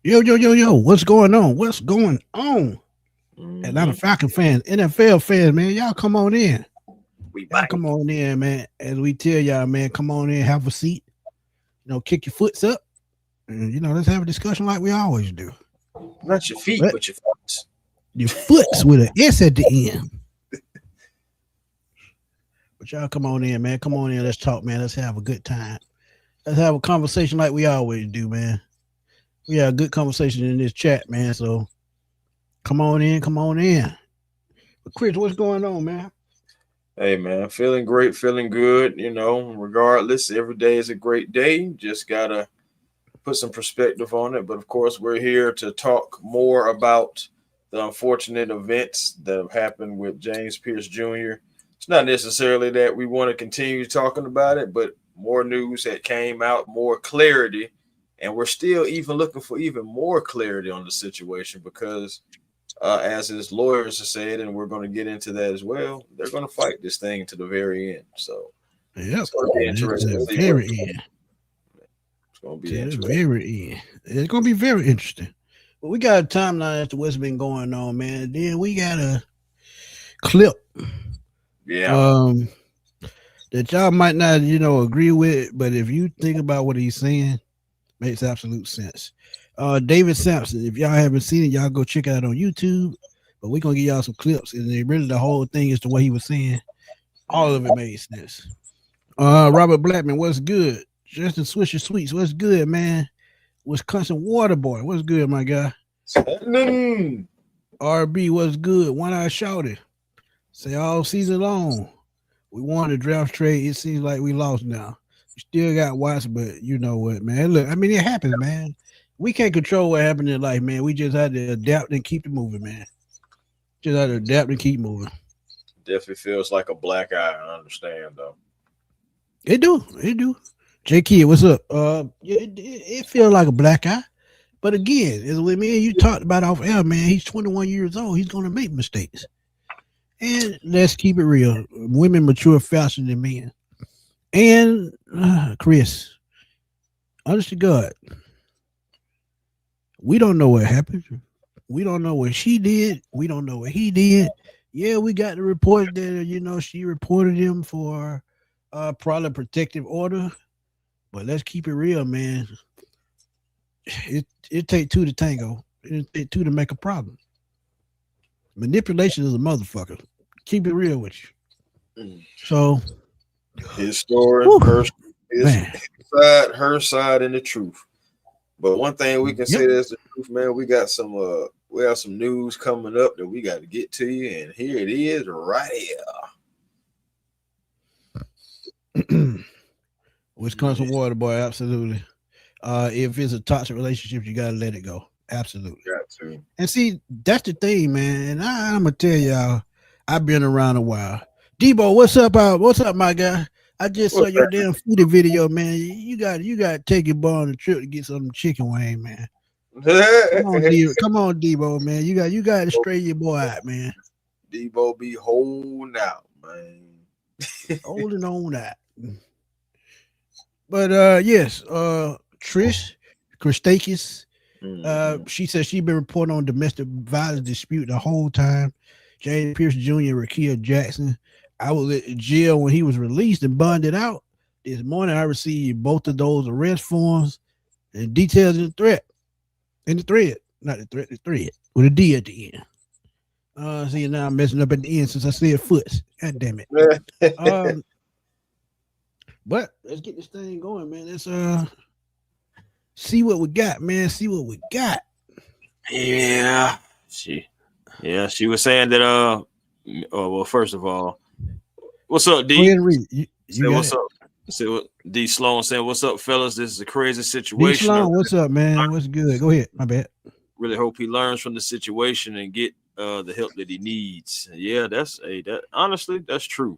Yo. What's going on? What's going on? Atlanta Mm-hmm. Falcon fans, NFL fans, man. Y'all come on in. We Y'all back. come on in, man. As we tell y'all, man, come on in, have a seat. Kick your foots up. And, let's have a discussion like we always do. Not your feet, But but your foot. your foots with an S at the end. But y'all come on in, man. Come on in. Let's talk, man. Let's have a good time. Let's have a conversation like we always do, man. We have a good conversation in this chat, man. So come on in, come on in. But Chris, what's going on, man? Hey man, feeling great, feeling good. Regardless, every day is a great day. Just gotta put some perspective on it. But of course, we're here to talk more about the unfortunate events that have happened with James Pearce Jr. It's not necessarily that we want to continue talking about it, but more news that came out, more clarity, and we're still even looking for even more clarity on the situation because, as his lawyers have said, and we're going to get into that as well, they're going to fight this thing to the very end. So Yep. it's going to be To interesting to the see what very end. it's going to be To the interesting. very end. It's gonna be very interesting. But we got a timeline as to what's been going on, man. Then we got a clip Yeah. um that y'all might not, agree with, but if you think about what he's saying, makes absolute sense. David Samson, if y'all haven't seen it, y'all go check it out on YouTube. But we're gonna give y'all some clips, and really the whole thing is the way he was saying. All of it made sense. Robert Blackman, what's good? Justin Swisher Sweets, what's good, man? Wisconsin Water Boy, what's good, my guy? Mm. RB, what's good? One Eye Shouted, say all season long. We won the draft trade. It seems like we lost now. We still got Watts, but you know what, man? Look, I mean, it happens, man. We can't control what happened in life, man. We just had to adapt and keep it moving, man. Just had to adapt and keep moving. Definitely feels like a black eye. I understand though. It do. J Kid, what's up? Yeah, it feels like a black eye. But again, as with me and you talked about off air, man, he's 21 years old. He's gonna make mistakes. And let's keep it real. Women mature faster than men. And Chris, honest to God, we don't know what happened. We don't know what she did. We don't know what he did. Yeah, we got the report that she reported him for probably protective order. But let's keep it real, man. It take two to tango. It take two to make a problem. Manipulation is a motherfucker. Keep it real with you. Mm. So, His story, whew, his man. side, her side, and the truth. But one thing we can Yep. say that's the truth, man. We have some news coming up that we got to get to you, and here it is, right here. Wisconsin Water Boy, absolutely. If it's a toxic relationship, you gotta let it go. Absolutely. Got to. And see, that's the thing, man. And I'm gonna tell y'all, I've been around a while. Debo, what's up? What's up, my guy? I just saw What's your damn foodie video, man. You got to take your boy on a trip to get some chicken wing, man. Come on, that? Come on, Debo, man. You got to straighten your boy out, man. Debo be holding out, man. Holding on that. But yes, Christakis, Mhm. she said she been reporting on domestic violence dispute the whole time. James Pearce Jr., Rakia Jackson. I was in jail when he was released and bonded out. This morning I received both of those arrest forms and details in the thread. In the thread. Not the thread, the thread. With a D at the end. See, now I'm messing up at the end since I said foots. God damn it. Um, but let's get this thing going, man. Let's see what we got, man. See what we got. Yeah, she was saying that well, first of all, what's up, Go ahead D? and read it. You Say got what's it. up. Say what D Sloan saying, what's up, fellas? This is a crazy D situation. Sloan, what's up, man? What's good? Go ahead. My bad. Really hope he learns from the situation and get the help that he needs. Yeah, that honestly, that's true.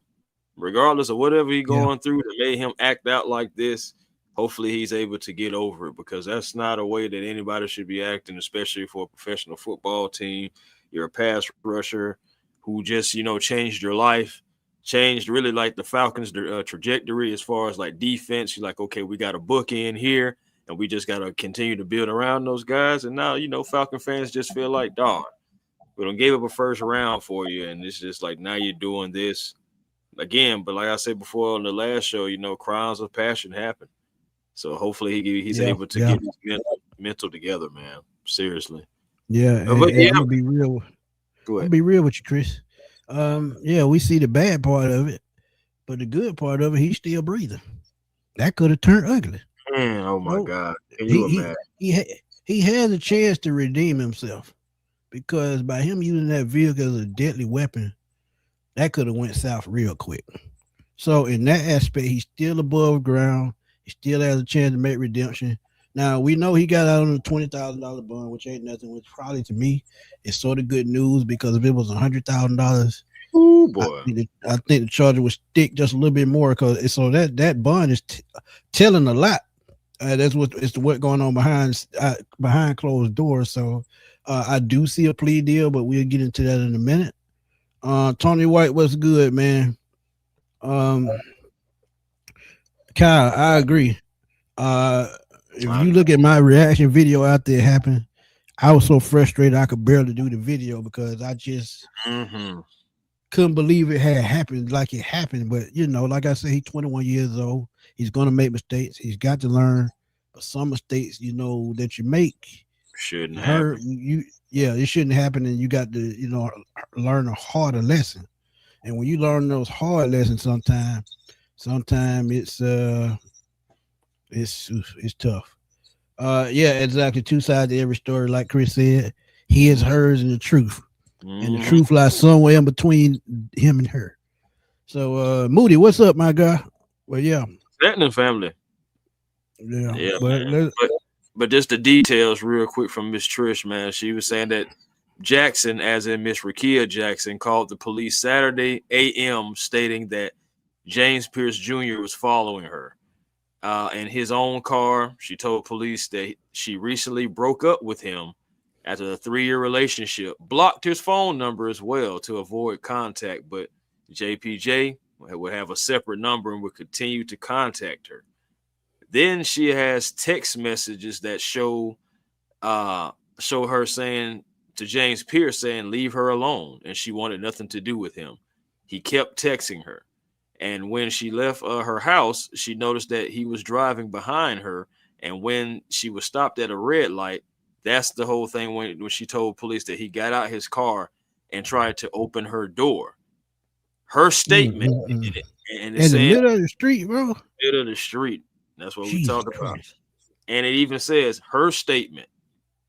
Regardless of whatever he's Yeah. going through that made him act out like this, hopefully he's able to get over it because that's not a way that anybody should be acting, especially for a professional football team. You're a pass rusher who just, changed your life, changed really like the Falcons' trajectory as far as like defense. You're like, okay, we got a book in here. and we just gotta continue to build around those guys. And now, Falcon fans just feel like, dog, we don't gave up a first round for you, and it's just like now you're doing this again. But like I said before on the last show, crimes of passion happen. So hopefully he's able to get his mental together, man. Seriously. Yeah, but I'm gonna be real. Go ahead. I'll be real with you, Chris. We see the bad part of it, but the good part of it, he's still breathing. That could have turned ugly. Man, oh my God! Can you imagine? He has a chance to redeem himself, because by him using that vehicle as a deadly weapon, that could have went south real quick. So in that aspect, he's still above ground. He still has a chance to make redemption. Now, we know he got out on a $20,000 bond, which ain't nothing, which probably to me is sort of good news, because if it was $100,000, oh boy, I think the charger would stick just a little bit more, because so that bond is telling a lot. That's what going on behind closed doors. So I do see a plea deal, but we'll get into that in a minute. Tony White, what's good, man? Kyle, I agree. If you look at my reaction video out there happening, I was so frustrated I could barely do the video, because I just couldn't believe it had happened like it happened. But like I said, he's 21 years old. He's gonna make mistakes. He's got to learn. But some mistakes, that you make shouldn't happen. It shouldn't happen, and you got to learn a harder lesson. And when you learn those hard lessons, sometimes it's tough. Exactly. Two sides to every story, like Chris said. His, hers, and the truth. And the truth lies somewhere in between him and her. So Moody, what's up, my guy? Well, Atlanta family. But just the details real quick from Miss Trish, man. She was saying that Jackson, as in Miss Rakia Jackson, called the police Saturday a.m. stating that James Pearce Jr. was following her in his own car. She told police that she recently broke up with him after a 3-year relationship, blocked his phone number as well to avoid contact, but JPJ would have a separate number and would continue to contact her. Then she has text messages that show her saying to James Pearce, saying, leave her alone, and she wanted nothing to do with him. He kept texting her. And when she left her house, she noticed that he was driving behind her. And when she was stopped at a red light, that's the whole thing when she told police that he got out his car and tried to open her door. Her statement, and in the middle of the street, bro. Middle of the street. That's what we talked about. And it even says her statement.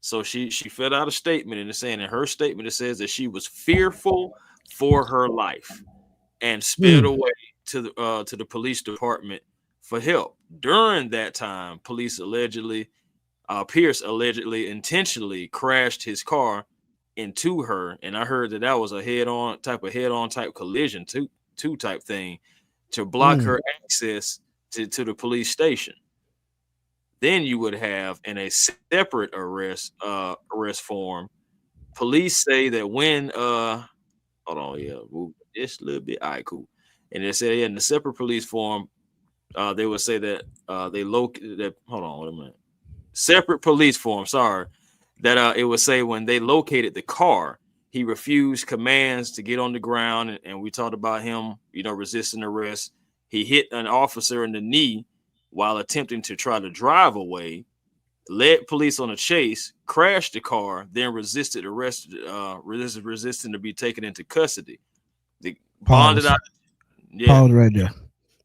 So she filled out a statement, and it's saying in her statement, it says that she was fearful for her life and sped away to the police department for help. During that time, Pierce allegedly intentionally crashed his car into her, and I heard that was a head-on type collision type thing to block her access to the police station. Then you would have in a separate arrest form, police say that when just a little bit, all right, cool. And they say in the separate police form, they would say that they located that. Hold on, wait a minute. Separate police form, sorry, that it would say when they located the car, he refused commands to get on the ground, and we talked about him, resisting arrest. He hit an officer in the knee while attempting to try to drive away, led police on a chase, crashed the car, then resisted arrest, resisting to be taken into custody. They bonded out. Pause right there.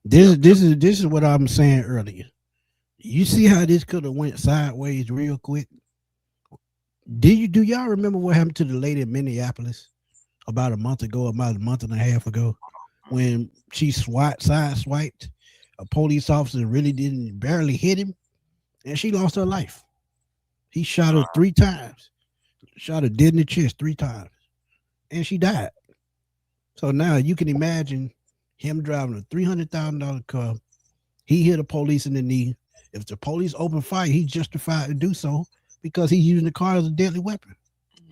This is what I'm saying earlier. You see how this could have went sideways real quick? Do y'all remember what happened to the lady in Minneapolis about a month and a half ago, when she sideswiped a police officer, really barely hit him, and she lost her life? He shot her 3 times, shot her dead in the chest 3 times, and she died. So now you can imagine him driving a $300,000 car. He hit a police in the knee. If the police open fire, he's justified to do so because he's using the car as a deadly weapon.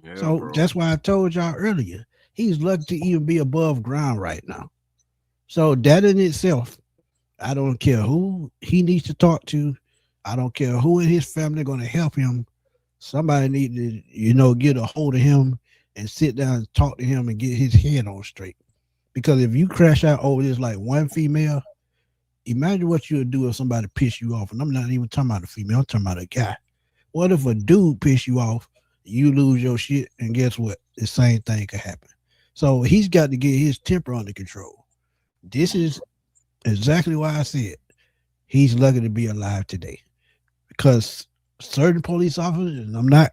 Yeah, so bro, that's why I told y'all earlier, he's lucky to even be above ground right now. So that in itself, I don't care who he needs to talk to. I don't care who in his family going to help him. Somebody need to, get a hold of him and sit down and talk to him and get his head on straight. Because if you crash out over this like one female, imagine what you would do if somebody piss you off. And I'm not even talking about a female, I'm talking about a guy. What if a dude piss you off, you lose your shit, and guess what? The same thing could happen. So he's got to get his temper under control. This is exactly why I said he's lucky to be alive today. Because certain police officers, and I'm not,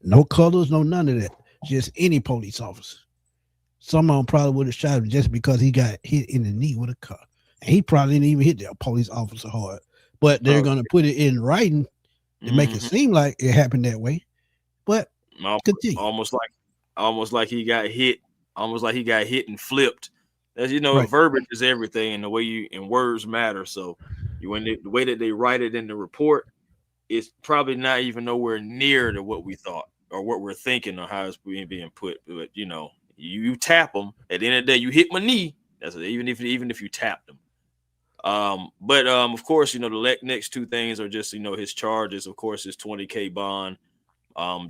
no colors, no none of that, just any police officer. Some of them probably would have shot him just because he got hit in the knee with a car. And he probably didn't even hit that police officer hard. But they're going to put it in writing to make it seem like it happened that way. But continue. Almost like he got hit, and flipped. As Right. verbiage is everything, and the way and words matter. So the way that they write it in the report, it's probably not even nowhere near to what we thought or what we're thinking or how it's being put. But you tap them. At the end of the day, you hit my knee. That's even if you tap them. But of course, the next two things are just his charges. Of course, his $20,000 bond.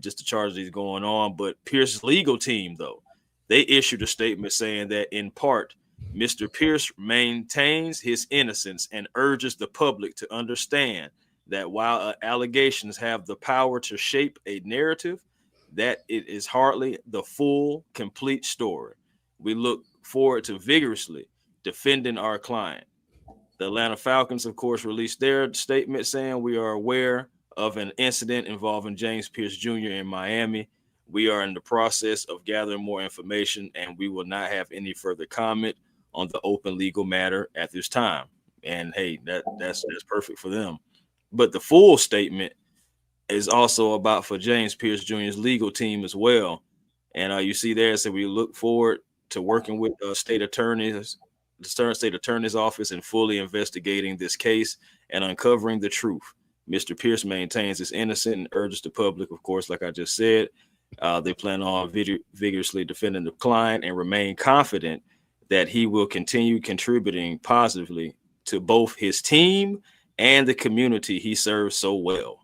Just the charges he's going on. But Pearce's legal team, though, they issued a statement saying that in part, Mr. Pearce maintains his innocence and urges the public to understand that while allegations have the power to shape a narrative, that it is hardly the full, complete story. We look forward to vigorously defending our client. The Atlanta Falcons, of course, released their statement saying we are aware of an incident involving James Pearce Jr. in Miami. We are in the process of gathering more information, and we will not have any further comment on the open legal matter at this time. And hey, that's perfect for them. But the full statement is also about for James Pearce Jr.'s legal team as well. And you see there, so we look forward to working with the state attorney's office and fully investigating this case and uncovering the truth. Mr. Pearce maintains his innocence and urges the public, of course, like I just said, they plan on vigorously defending the client and remain confident that he will continue contributing positively to both his team and the community he serves so well.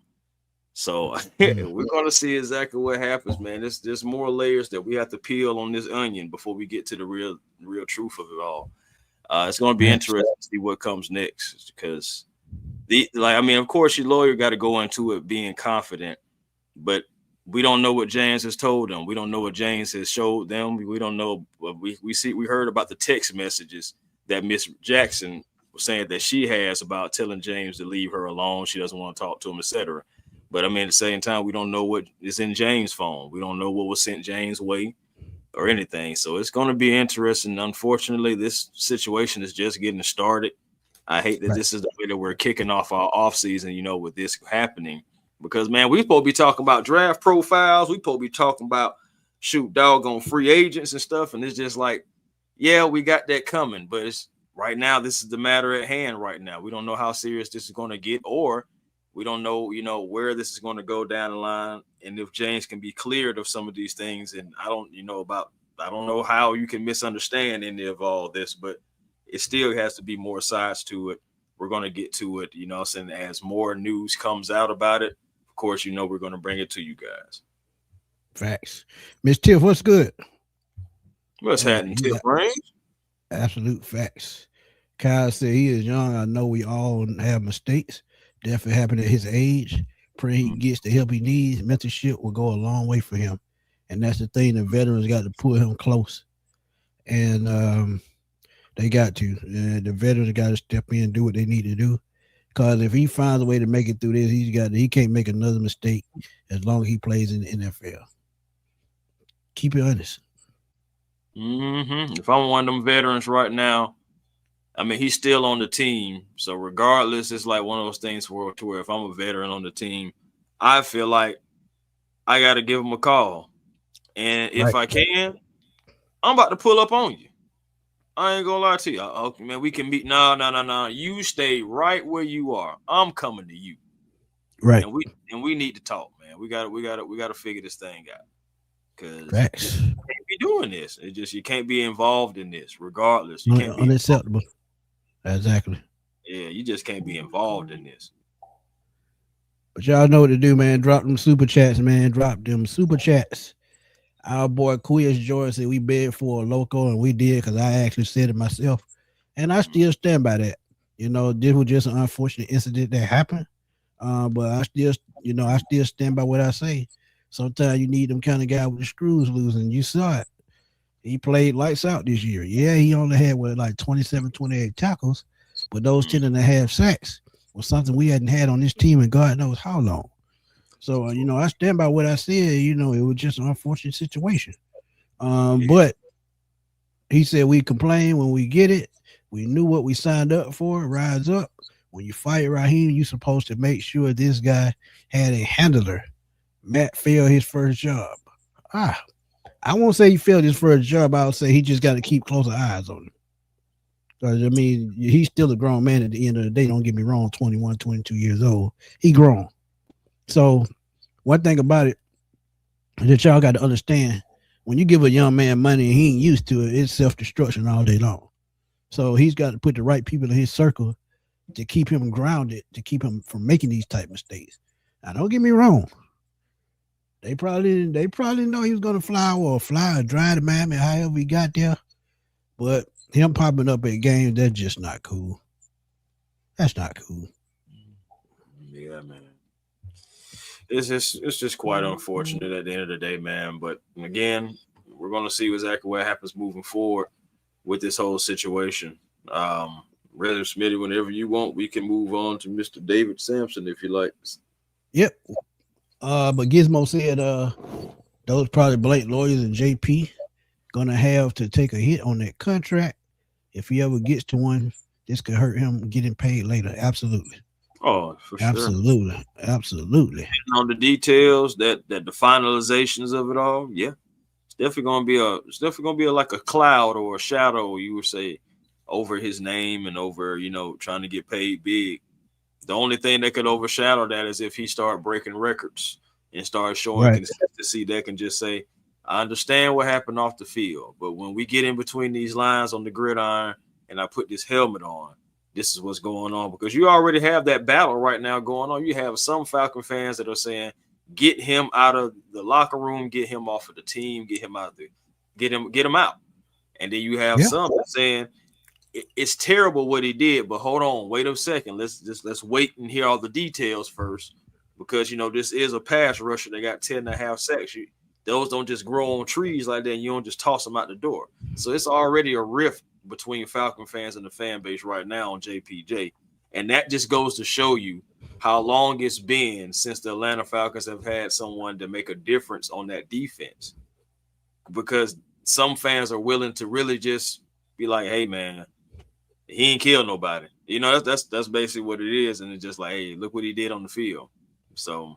So we're going to see exactly what happens, man. There's more layers that we have to peel on this onion before we get to the real truth of it all. It's going to be interesting to see what comes next because of course, your lawyer got to go into it being confident, but we don't know what James has told them. We don't know what James has showed them. We don't know. We heard about the text messages that Miss Jackson was saying that she has about telling James to leave her alone. She doesn't want to talk to him, etc. But at the same time, we don't know what is in James' phone. We don't know what was sent James' way or anything. So it's going to be interesting. Unfortunately, this situation is just getting started. I hate that this is the way that we're kicking off our offseason, with this happening. Because, man, we supposed to be talking about draft profiles. We supposed to be talking about, doggone free agents and stuff. And it's just like, yeah, we got that coming. But it's right now, this is the matter at hand right now. We don't know how serious this is going to get, or we don't know, where this is going to go down the line. And if James can be cleared of some of these things. And I don't know how you can misunderstand any of all this, but it still has to be more sides to it. We're going to get to it, as more news comes out about it. Of course, we're going to bring it to you guys. Facts. Miss Tiff, what's good? What's happening, Tiff Brains? Absolute facts. Kyle said he is young. I know we all have mistakes. Definitely happened at his age. Pray he gets the help he needs. Mentorship will go a long way for him. And that's the thing. The veterans got to pull him close. And they got to. The veterans got to step in and do what they need to do. Because if he finds a way to make it through this, he can't make another mistake as long as he plays in the NFL. Keep it honest. If I'm one of them veterans right now, he's still on the team. So regardless, it's like one of those things where if I'm a veteran on the team, I feel like I got to give him a call. And if I can, I'm about to pull up on you. I ain't gonna lie to you. Okay, man, we can meet. No. You stay right where you are. I'm coming to you. Right. And we need to talk, man. We gotta figure this thing out. Because facts. You can't be doing this. It's just you can't be involved in this, regardless. You can't be unacceptable. Exactly. Yeah, you just can't be involved in this. But y'all know what to do, man. Drop them super chats, man. Drop them super chats. Our boy Quiz George said we bid for a local, and we did because I actually said it myself. And I still stand by that. You know, this was just an unfortunate incident that happened. But I still stand by what I say. Sometimes you need them kind of guy with the screws loose, and you saw it. He played lights out this year. Yeah, he only had like 27, 28 tackles, but those 10 and a half sacks was something we hadn't had on this team in God knows how long. So, I stand by what I said. It was just an unfortunate situation. But he said we complain when we get it. We knew what we signed up for. Rise up. When you fight Raheem, you're supposed to make sure this guy had a handler. Matt failed his first job. I won't say he failed his first job. I'll say he just got to keep closer eyes on him. Because, he's still a grown man at the end of the day. Don't get me wrong, 21, 22 years old. He grown. So one thing about it that y'all got to understand, when you give a young man money and he ain't used to it, it's self-destruction all day long. So he's got to put the right people in his circle to keep him grounded, to keep him from making these type mistakes. Now, don't get me wrong. They probably know he was gonna fly or drive to Miami, however he got there. But him popping up at games, that's just not cool. That's not cool. Yeah, man. It's just quite unfortunate at the end of the day, man. But again, we're gonna see exactly what happens moving forward with this whole situation. Rather, Smitty, whenever you want, we can move on to Mr. David Samson if you like. Yep. But Gizmo said those probably Blake lawyers and JP gonna have to take a hit on that contract. If he ever gets to one, this could hurt him getting paid later. Absolutely. Oh, for sure. Absolutely. Absolutely. And on the details, that the finalizations of it all, yeah. It's definitely gonna be like a cloud or a shadow, you would say, over his name and over, trying to get paid big. The only thing that could overshadow that is if he start breaking records and start showing consistency that can just say, I understand what happened off the field, but when we get in between these lines on the gridiron and I put this helmet on, this is what's going on. Because you already have that battle right now going on. You have some Falcon fans that are saying, get him out of the locker room, get him off of the team, get him out there, get him out. And then you have some saying, it's terrible what he did, but hold on, wait a second. Let's wait and hear all the details first, because this is a pass rusher. They got 10 and a half sacks. Those don't just grow on trees like that, and you don't just toss them out the door. So it's already a rift between Falcon fans and the fan base right now on JPJ, and that just goes to show you how long it's been since the Atlanta Falcons have had someone to make a difference on that defense. Because some fans are willing to really just be like, "Hey, man, he ain't killed nobody." That's basically what it is. And it's just like, hey, look what he did on the field. So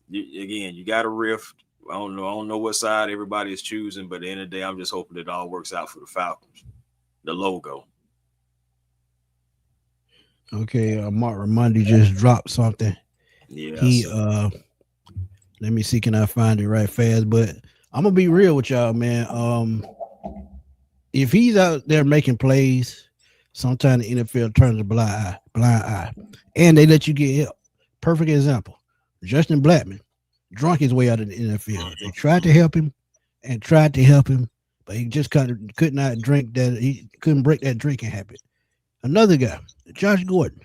you got a rift. I don't know what side everybody is choosing, but at the end of the day, I'm just hoping it all works out for the Falcons. The logo. Okay, Mark Raimondi just dropped something. Yeah. He let me see, can I find it right fast? But I'm gonna be real with y'all, man. If he's out there making plays, sometimes the NFL turns a blind eye, and they let you get help. Perfect example: Justin Blackman drunk his way out of the NFL. They tried to help him, but he just could not drink that. He couldn't break that drinking habit. Another guy, Josh Gordon.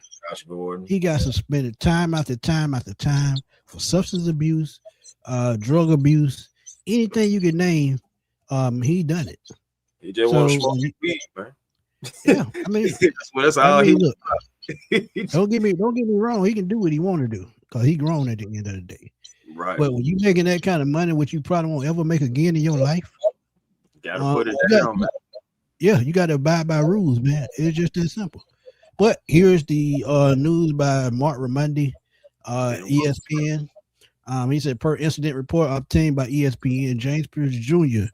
He got suspended time after time after time for substance abuse, drug abuse, anything you can name. He done it. He just want to smoke weed, man. Yeah, I mean, that's all he. Look, don't get me wrong. He can do what he want to do because he grown at the end of the day. Right. But when you making that kind of money, which you probably won't ever make again in your life, gotta put it down, man. Yeah, you got to abide by rules, man. It's just that simple. But here's the news by Mark Raimondi, ESPN. He said, per incident report obtained by ESPN, James Pearce Jr.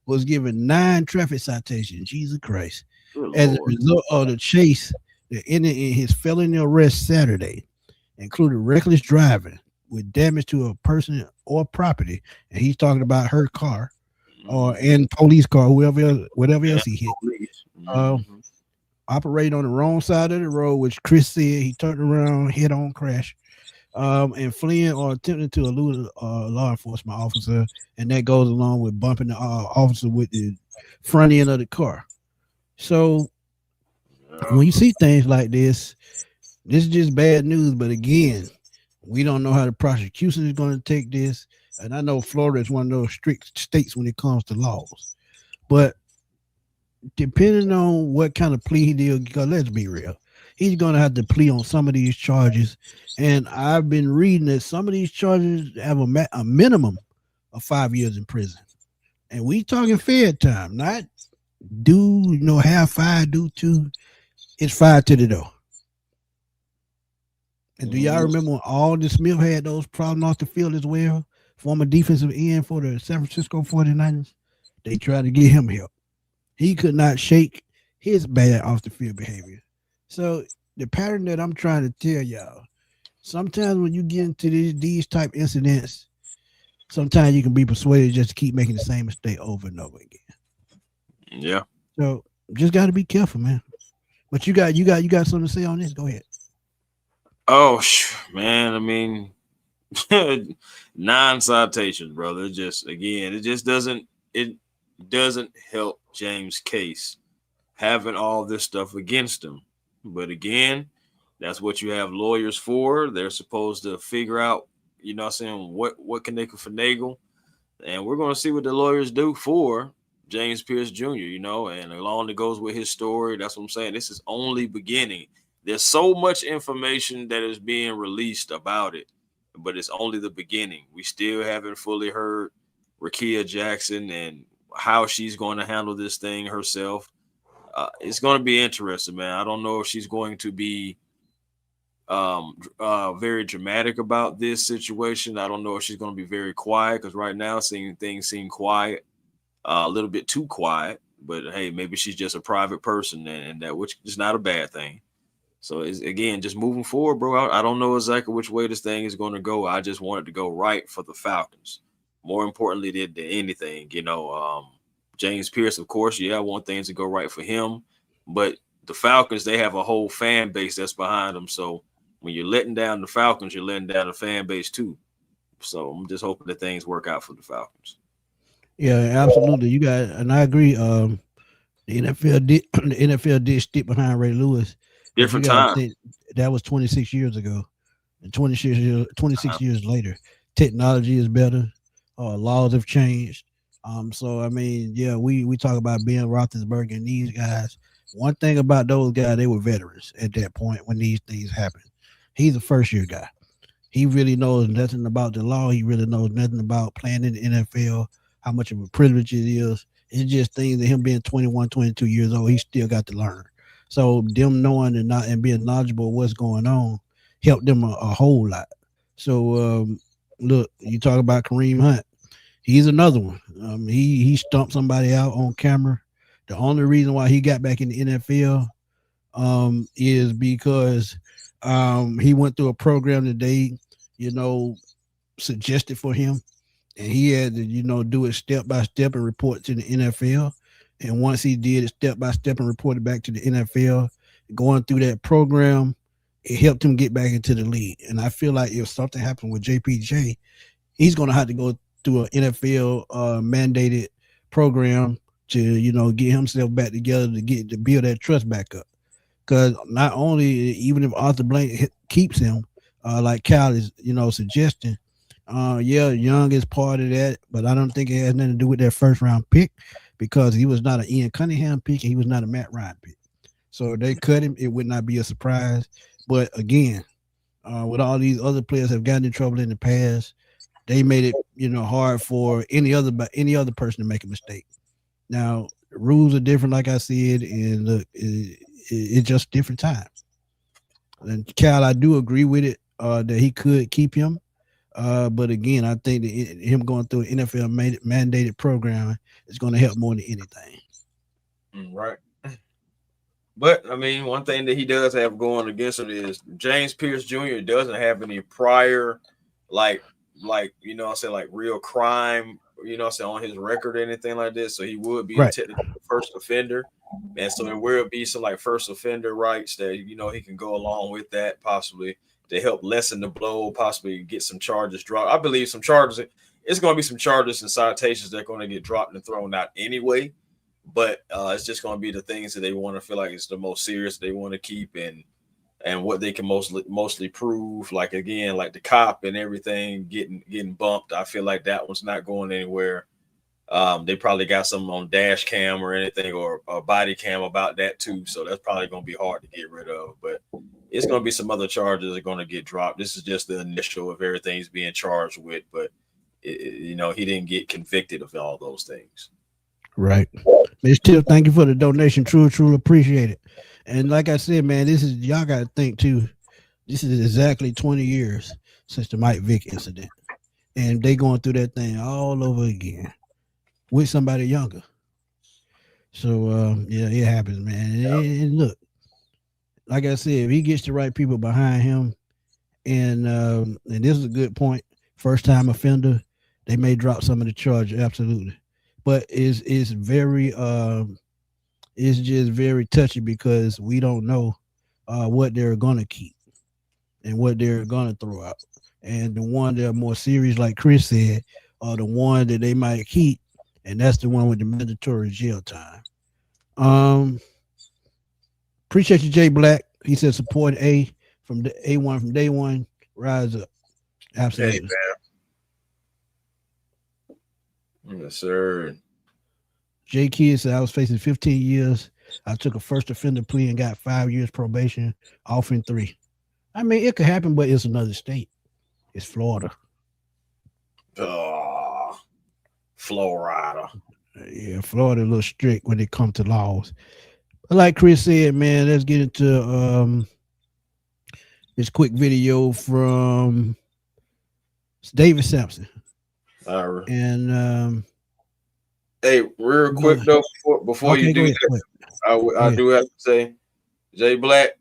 was given 9 traffic citations. Jesus Christ. As a result of the chase that ended in his felony arrest Saturday, including reckless driving with damage to a person or property. And he's talking about her car and police car, whatever else he hit. Operate on the wrong side of the road, which Chris said he turned around, head-on crash. and fleeing or attempting to elude a law enforcement officer, and that goes along with bumping the officer with the front end of the car. So when you see things like this is just bad news. But again, we don't know how the prosecution is going to take this. And I know Florida is one of those strict states when it comes to laws. But depending on what kind of plea he did, because let's be real, he's going to have to plea on some of these charges. And I've been reading that some of these charges have a minimum of 5 years in prison. And we talking fair time, not have 5, do 2. It's 5 to the door. And do y'all remember when Alden Smith had those problems off the field as well? Former defensive end for the San Francisco 49ers. They tried to get him help. He could not shake his bad off the field behavior. So the pattern that I'm trying to tell y'all, sometimes when you get into these type incidents, sometimes you can be persuaded just to keep making the same mistake over and over again. Yeah. So just got to be careful, man. But you got something to say on this? Go ahead. Oh man, I mean, 9 citations, brother. It doesn't help James' case having all this stuff against him. But again, that's what you have lawyers for. They're supposed to figure out, what can they finagle, and we're going to see what the lawyers do for James Pearce Jr. And along it goes with his story. That's what I'm saying. This is only beginning. There's so much information that is being released about it, but it's only the beginning. We still haven't fully heard Rakia Jackson and how she's going to handle this thing herself. It's going to be interesting, man. I don't know if she's going to be very dramatic about this situation. I don't know if she's going to be very quiet, because right now things seem quiet, a little bit too quiet. But hey, maybe she's just a private person, and that, which is not a bad thing. So it's, again, just moving forward, bro. I don't know exactly which way this thing is going to go. I just want it to go right for the Falcons. More importantly than anything, James Pearce, of course, I want things to go right for him. But the Falcons, they have a whole fan base that's behind them. So when you're letting down the Falcons, you're letting down the fan base too. So I'm just hoping that things work out for the Falcons. Yeah, absolutely. You got, and I agree. The NFL did stick behind Ray Lewis. Different time. That was 26 years ago. And 26 years later, technology is better. Laws have changed. So I mean, yeah, we talk about Ben Roethlisberger and these guys. One thing about those guys, they were veterans at that point when these things happened. He's a first-year guy. He really knows nothing about the law. He really knows nothing about playing in the NFL, how much of a privilege it is. It's just things that him being 21, 22 years old, he still got to learn. So them knowing and being knowledgeable of what's going on helped them a whole lot. So look, you talk about Kareem Hunt. He's another one. He stumped somebody out on camera. The only reason why he got back in the NFL is because he went through a program that they, suggested for him, and he had to, do it step by step and report to the NFL. And once he did it step by step and reported back to the NFL, going through that program, it helped him get back into the league. And I feel like if something happened with JPJ, he's going to have to go through an NFL mandated program to, get himself back together to build that trust back up. Because not only, even if Arthur Blank keeps him, like Cal is, suggesting, Young is part of that, but I don't think it has nothing to do with that first round pick, because he was not an Ian Cunningham pick and he was not a Matt Ryan pick. So if they cut him, it would not be a surprise. But again, with all these other players have gotten in trouble in the past, they made it, hard for any other person to make a mistake. Now, the rules are different, like I said, and look, it's just different time. And Cal, I do agree with it that he could keep him. But again, I think that him going through an NFL mandated program is going to help more than anything. Right. But I mean, one thing that he does have going against him is James Pearce Jr. doesn't have any prior, like real crime, on his record or anything like this. So he would be a technical first offender. And so there will be some like first offender rights that, he can go along with that possibly. to help lessen the blow, possibly get some charges dropped. I believe some charges. It's going to be some charges and citations that are going to get dropped and thrown out anyway. But it's just going to be the things that they want to feel like it's the most serious they want to keep, and what they can mostly prove. Like, again, like the cop and everything getting bumped. I feel like that one's not going anywhere. They probably got something on dash cam or anything, or body cam about that too. So that's probably going to be hard to get rid of. But it's going to be some other charges that are going to get dropped. This is just the initial of everything he's being charged with. But, he didn't get convicted of all those things. Right. Ms. Tip, thank you for the donation. Truly appreciate it. And like I said, man, y'all got to think too. This is exactly 20 years since the Mike Vick incident. And they going through that thing all over again with somebody younger. So, it happens, man. Yeah. And look, like I said, if he gets the right people behind him, and this is a good point, first-time offender, they may drop some of the charges, absolutely. But it's very it's just very touchy because we don't know what they're gonna keep and what they're gonna throw out. And the one that are more serious, like Chris said, are the one that they might keep, and that's the one with the mandatory jail time. Appreciate you, Jay Black. He said support A1 from day one. Rise up. Absolutely. Hey, man. Yes, sir. Jay Kidd said I was facing 15 years. I took a first offender plea and got 5 years probation, offering 3. I mean, it could happen, but it's another state. It's Florida. Florida. Yeah, Florida a little strict when it comes to laws. But like Chris said, man, let's get into this quick video from David Samson. All right. And hey, real quick though, before you do that, I do have to say, Jay Black,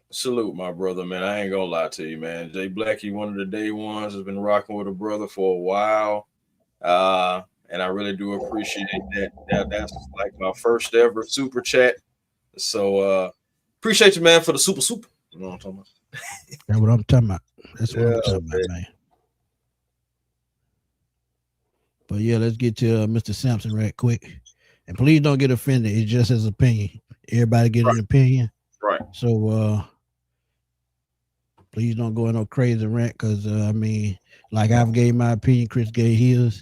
salute my brother, man. I ain't gonna lie to you, man. Jay Black, he one of the day ones, has been rocking with a brother for a while. And I really do appreciate that. That's like my first ever super chat. So appreciate you, man, for the super. You know what I'm talking about? That's what I'm talking about. That's what I'm talking about, man. But yeah, let's get to Mr. Samson right quick. And please don't get offended. It's just his opinion. Everybody get an opinion. Right. So please don't go in no crazy rant because I mean, like I've gave my opinion, Chris gave his.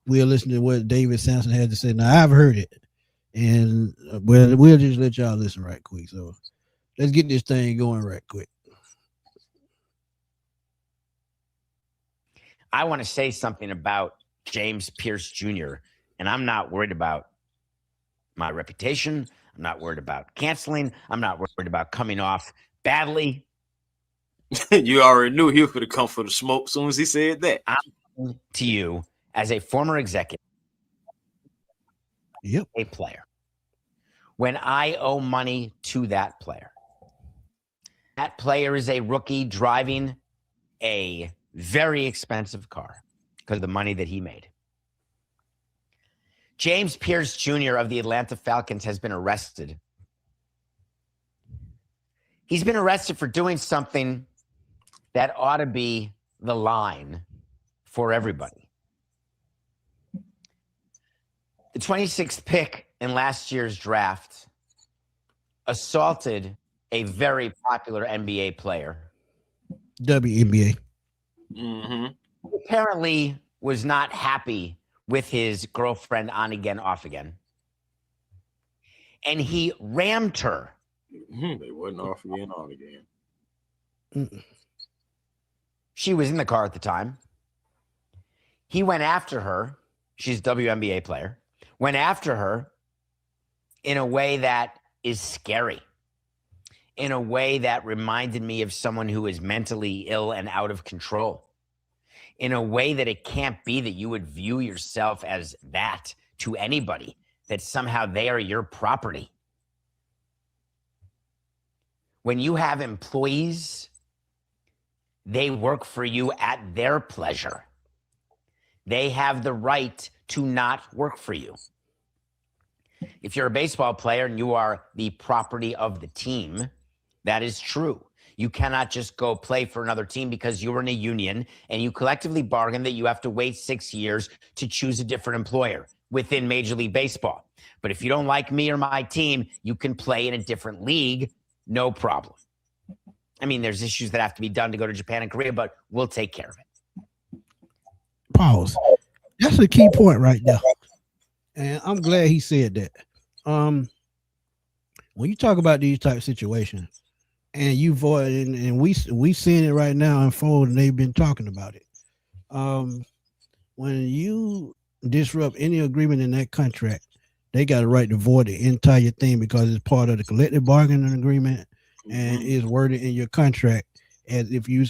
We'll listen to what David Samson had to say. Now I've heard it. And we'll just let y'all listen right quick. So let's get this thing going right quick. I want to say something about James Pearce Jr., and I'm not worried about my reputation. I'm not worried about canceling. I'm not worried about coming off badly. You already knew he was going to come for the smoke as soon as he said that. I'm to you as a former executive, a player. When I owe money to that player is a rookie driving a very expensive car because of the money that he made. James Pearce Jr. of the Atlanta Falcons has been arrested. He's been arrested for doing something that ought to be the line for everybody. The 26th pick in last year's draft assaulted a very popular NBA player. WNBA. Mm-hmm. Apparently was not happy with his girlfriend on again, off again. And he rammed her. They wasn't off again, on again. Mm-mm. She was in the car at the time. He went after her. She's a WNBA player. Went after her in a way that is scary. In a way that reminded me of someone who is mentally ill and out of control. In a way that it can't be that you would view yourself as that to anybody, that somehow they are your property. When you have employees, they work for you at their pleasure. They have the right to not work for you. If you're a baseball player and you are the property of the team, that is true. You cannot just go play for another team because you're in a union and you collectively bargain that you have to wait 6 years to choose a different employer within Major League Baseball. But if you don't like me or my team, you can play in a different league, no problem. I mean, there's issues that have to be done to go to Japan and Korea, but we'll take care of it. Pause. That's a key point right there. And I'm glad he said that. When you talk about these type of situations, and you void, and we seeing it right now unfold, and they've been talking about it. When you disrupt any agreement in that contract, they got a right to void the entire thing because it's part of the collective bargaining agreement and is worded in your contract as if you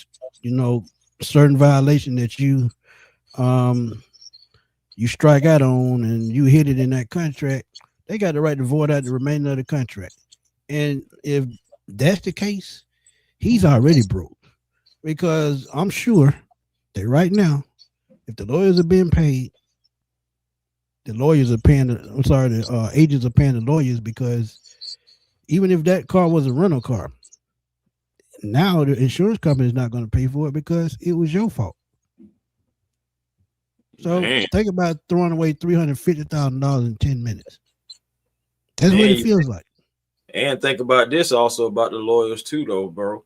certain violation that you strike out on and you hit it in that contract, they got the right to void out the remainder of the contract. And if that's the case, he's already broke, because I'm sure that right now, if the lawyers are being paid, the lawyers are paying the agents are paying the lawyers, because even if that car was a rental car, now the insurance company is not going to pay for it because it was your fault. So think about throwing away $350,000 in 10 minutes. That's what it feels like. And think about this also about the lawyers too, though, bro.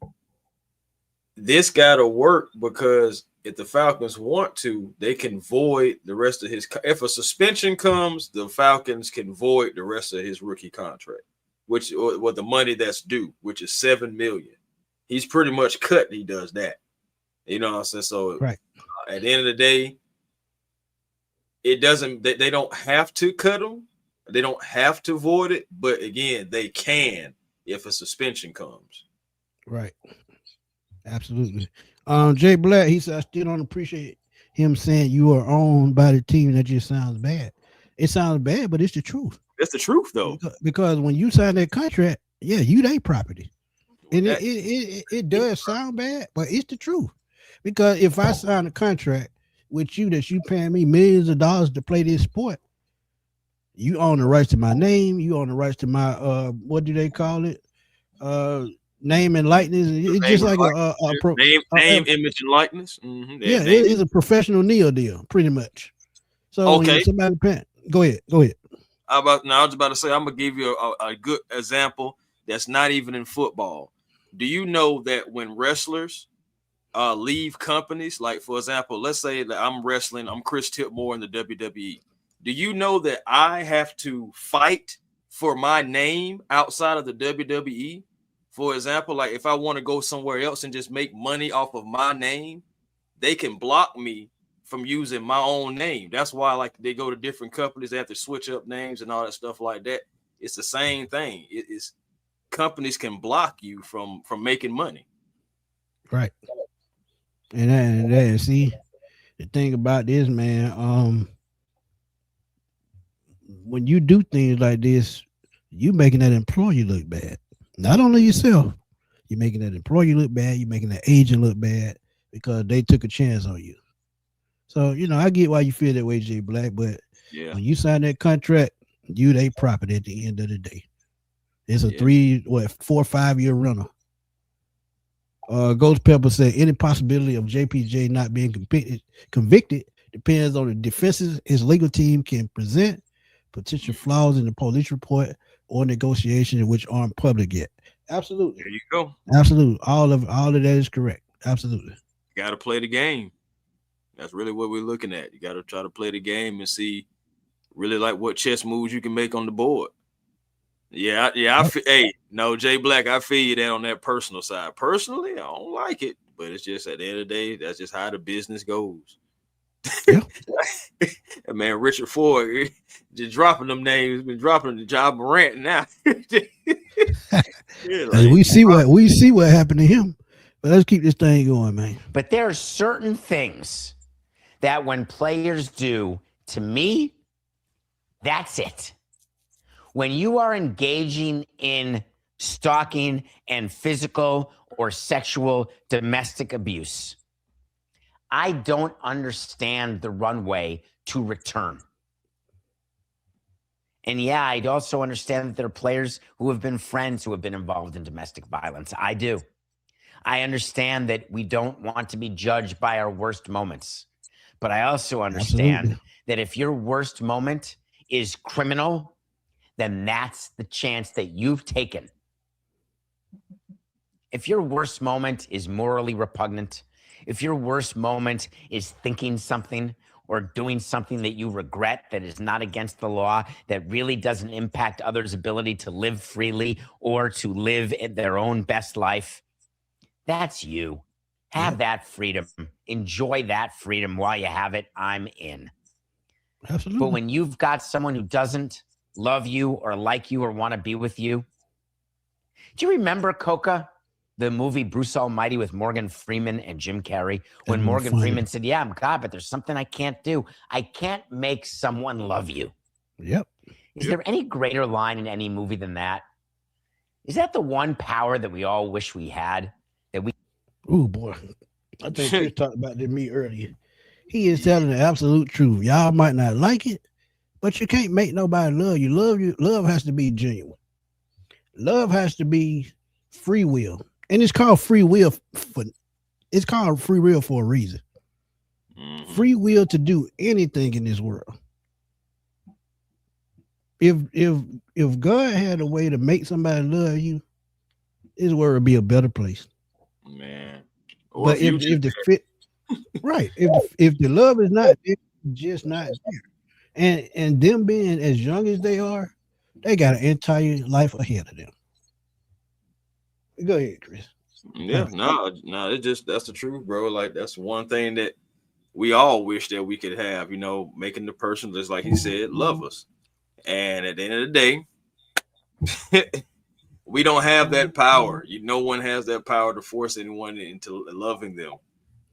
This got to work because if the Falcons want to, they can void the rest of his. If a suspension comes, the Falcons can void the rest of his rookie contract, which with the money that's due, which is $7 million. He's pretty much cut. He does that. You know what I'm saying? So right. At the end of the day, it doesn't. They don't have to cut him. They don't have to void it, but again, they can if a suspension comes. Right. Absolutely. Jay Black, he said, I still don't appreciate him saying you are owned by the team. That just sounds bad. It sounds bad, but it's the truth. It's the truth, though. Because when you sign that contract, yeah, you their property. And it does sound bad, but it's the truth. Because if I sign a contract with you that you paying me millions of dollars to play this sport, you own the rights to my name. You own the rights to my what do they call it? Name and likeness. It's just like name, image, and likeness. Mm-hmm. Yeah, it's a professional deal, pretty much. So okay, somebody go ahead. I was about to say, I'm gonna give you a good example that's not even in football. Do you know that when wrestlers leave companies, like for example, let's say that I'm Chris Tipmore in the WWE. Do you know that I have to fight for my name outside of the WWE? For example, like if I want to go somewhere else and just make money off of my name, they can block me from using my own name. That's why like they go to different companies, they have to switch up names and all that stuff like that. It's the same thing. It's companies can block you from making money. Right. And see, the thing about this, man, when you do things like this, you making that employee look bad. Not only yourself, you're making that employee look bad. You're making that agent look bad because they took a chance on you. So, I get why you feel that way, Jay Black, but when you sign that contract, you they property at the end of the day. It's a 4 or 5 year rental. Ghost Pepper said any possibility of JPJ not being convicted depends on the defenses his legal team can present, potential flaws in the police report, or negotiations which aren't public yet. Absolutely. There you go. Absolutely. All of that is correct. Absolutely. You got to play the game. That's really what we're looking at. You got to try to play the game and see really like what chess moves you can make on the board. Yeah. Hey, no, Jay Black, I feel you that on that personal side. Personally, I don't like it, but it's just at the end of the day, that's just how the business goes. Yeah. Man, Richard Ford just dropping them names, been dropping the job Morant now. We see what happened to him. But let's keep this thing going, man. But there are certain things that when players do, to me, that's it. When you are engaging in stalking and physical or sexual domestic abuse, I don't understand the runway to return. And yeah, I also understand that there are players who have been friends who have been involved in domestic violence. I do. I understand that we don't want to be judged by our worst moments. But I also understand that if your worst moment is criminal, then that's the chance that you've taken. If your worst moment is morally repugnant, if your worst moment is thinking something or doing something that you regret that is not against the law, that really doesn't impact others' ability to live freely or to live their own best life, that's you. Have that freedom. Enjoy that freedom while you have it. I'm in. Absolutely. But when you've got someone who doesn't love you or like you or want to be with you, do you remember, Coca, the movie Bruce Almighty with Morgan Freeman and Jim Carrey? When Morgan Freeman said, yeah, I'm God, but there's something I can't do. I can't make someone love you. Yep. Is there any greater line in any movie than that? Is that the one power that we all wish we had? That we Oh boy, I think Chris talked about that me earlier. He is telling the absolute truth. Y'all might not like it, but you can't make nobody love you. Love has to be genuine. Love has to be free will, and it's called free will for a reason. Free will to do anything in this world. If God had a way to make somebody love you, this world would be a better place. Man, but if the fit right, if the love is not there, it's just not there, and them being as young as they are, they got an entire life ahead of them. Go ahead, Chris. Yeah, no, that's the truth, bro. Like that's one thing that we all wish that we could have, making the person, just like he said, love us. And at the end of the day, we don't have that power. No one has that power to force anyone into loving them.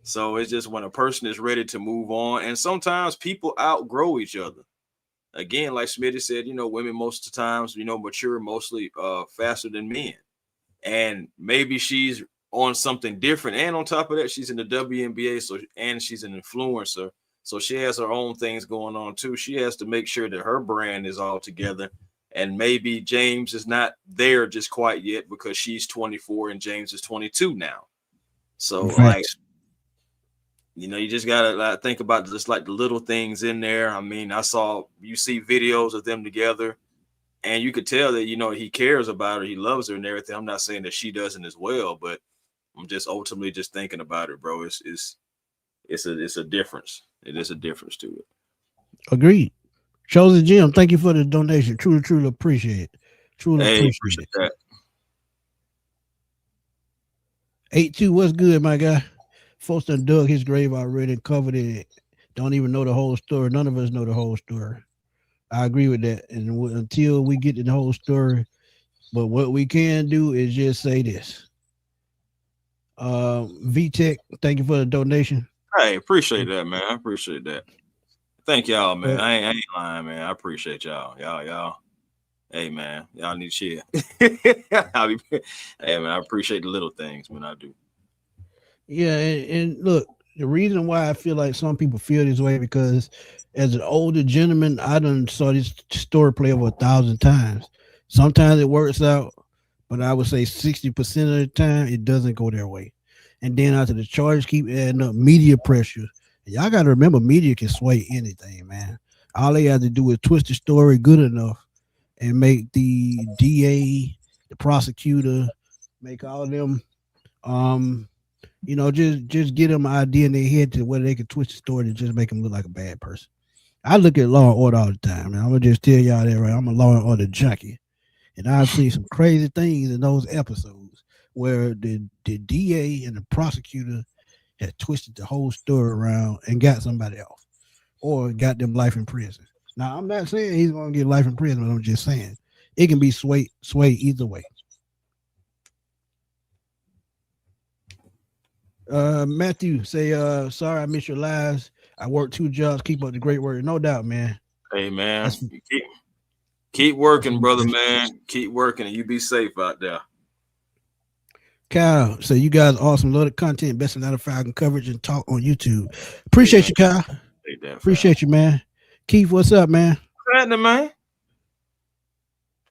So it's just when a person is ready to move on. And sometimes people outgrow each other. Again, like Smitty said, women most of the times, mature mostly faster than men. And maybe she's on something different. And on top of that, she's in the WNBA. And she's an influencer. So she has her own things going on too. She has to make sure that her brand is all together. And maybe James is not there just quite yet because she's 24 and James is 22 now. So you just gotta think about just like the little things in there. I mean, you see videos of them together, and you could tell that he cares about her, he loves her, and everything. I'm not saying that she doesn't as well, but I'm just ultimately just thinking about it, bro. It's a difference. It is a difference to it. Agreed. Chosen Jim, thank you for the donation. Truly appreciate it. Appreciate that. 8-2, what's good, my guy? Folks done dug his grave already and covered it. Don't even know the whole story. None of us know the whole story. I agree with that. And until we get to the whole story, but what we can do is just say this. VTech, thank you for the donation. Hey, appreciate that, man. I appreciate that. Thank y'all, man. I ain't lying, man. I appreciate y'all. Y'all. Hey, man. Y'all need to chill. Hey, man. I appreciate the little things, man. I do. Yeah, and look, the reason why I feel like some people feel this way because as an older gentleman, I done saw this story play over 1,000 times. Sometimes it works out, but I would say 60% of the time it doesn't go their way. And then after the charges keep adding up, media pressure. Y'all got to remember, media can sway anything, man. All they have to do is twist the story good enough and make the DA, the prosecutor, make all of them, just get them an idea in their head to whether they can twist the story to just make them look like a bad person. I look at Law and Order all the time, man. I'm going to just tell y'all that, right? I'm a Law and Order junkie. And I've seen some crazy things in those episodes where the DA and the prosecutor had twisted the whole story around and got somebody off or got them life in prison. Now, I'm not saying he's going to get life in prison, but I'm just saying it can be swayed either way. Matthew, say, sorry I missed your lives. I work 2 jobs. Keep up the great work. No doubt, man. Hey, man. Keep working, brother, man. Keep working and you be safe out there. Kyle, so you guys awesome. Love the content. Best Atlanta Falcon coverage and talk on YouTube. Appreciate you, Kyle. Appreciate you, man. Keith, what's up, man? What's happening, man?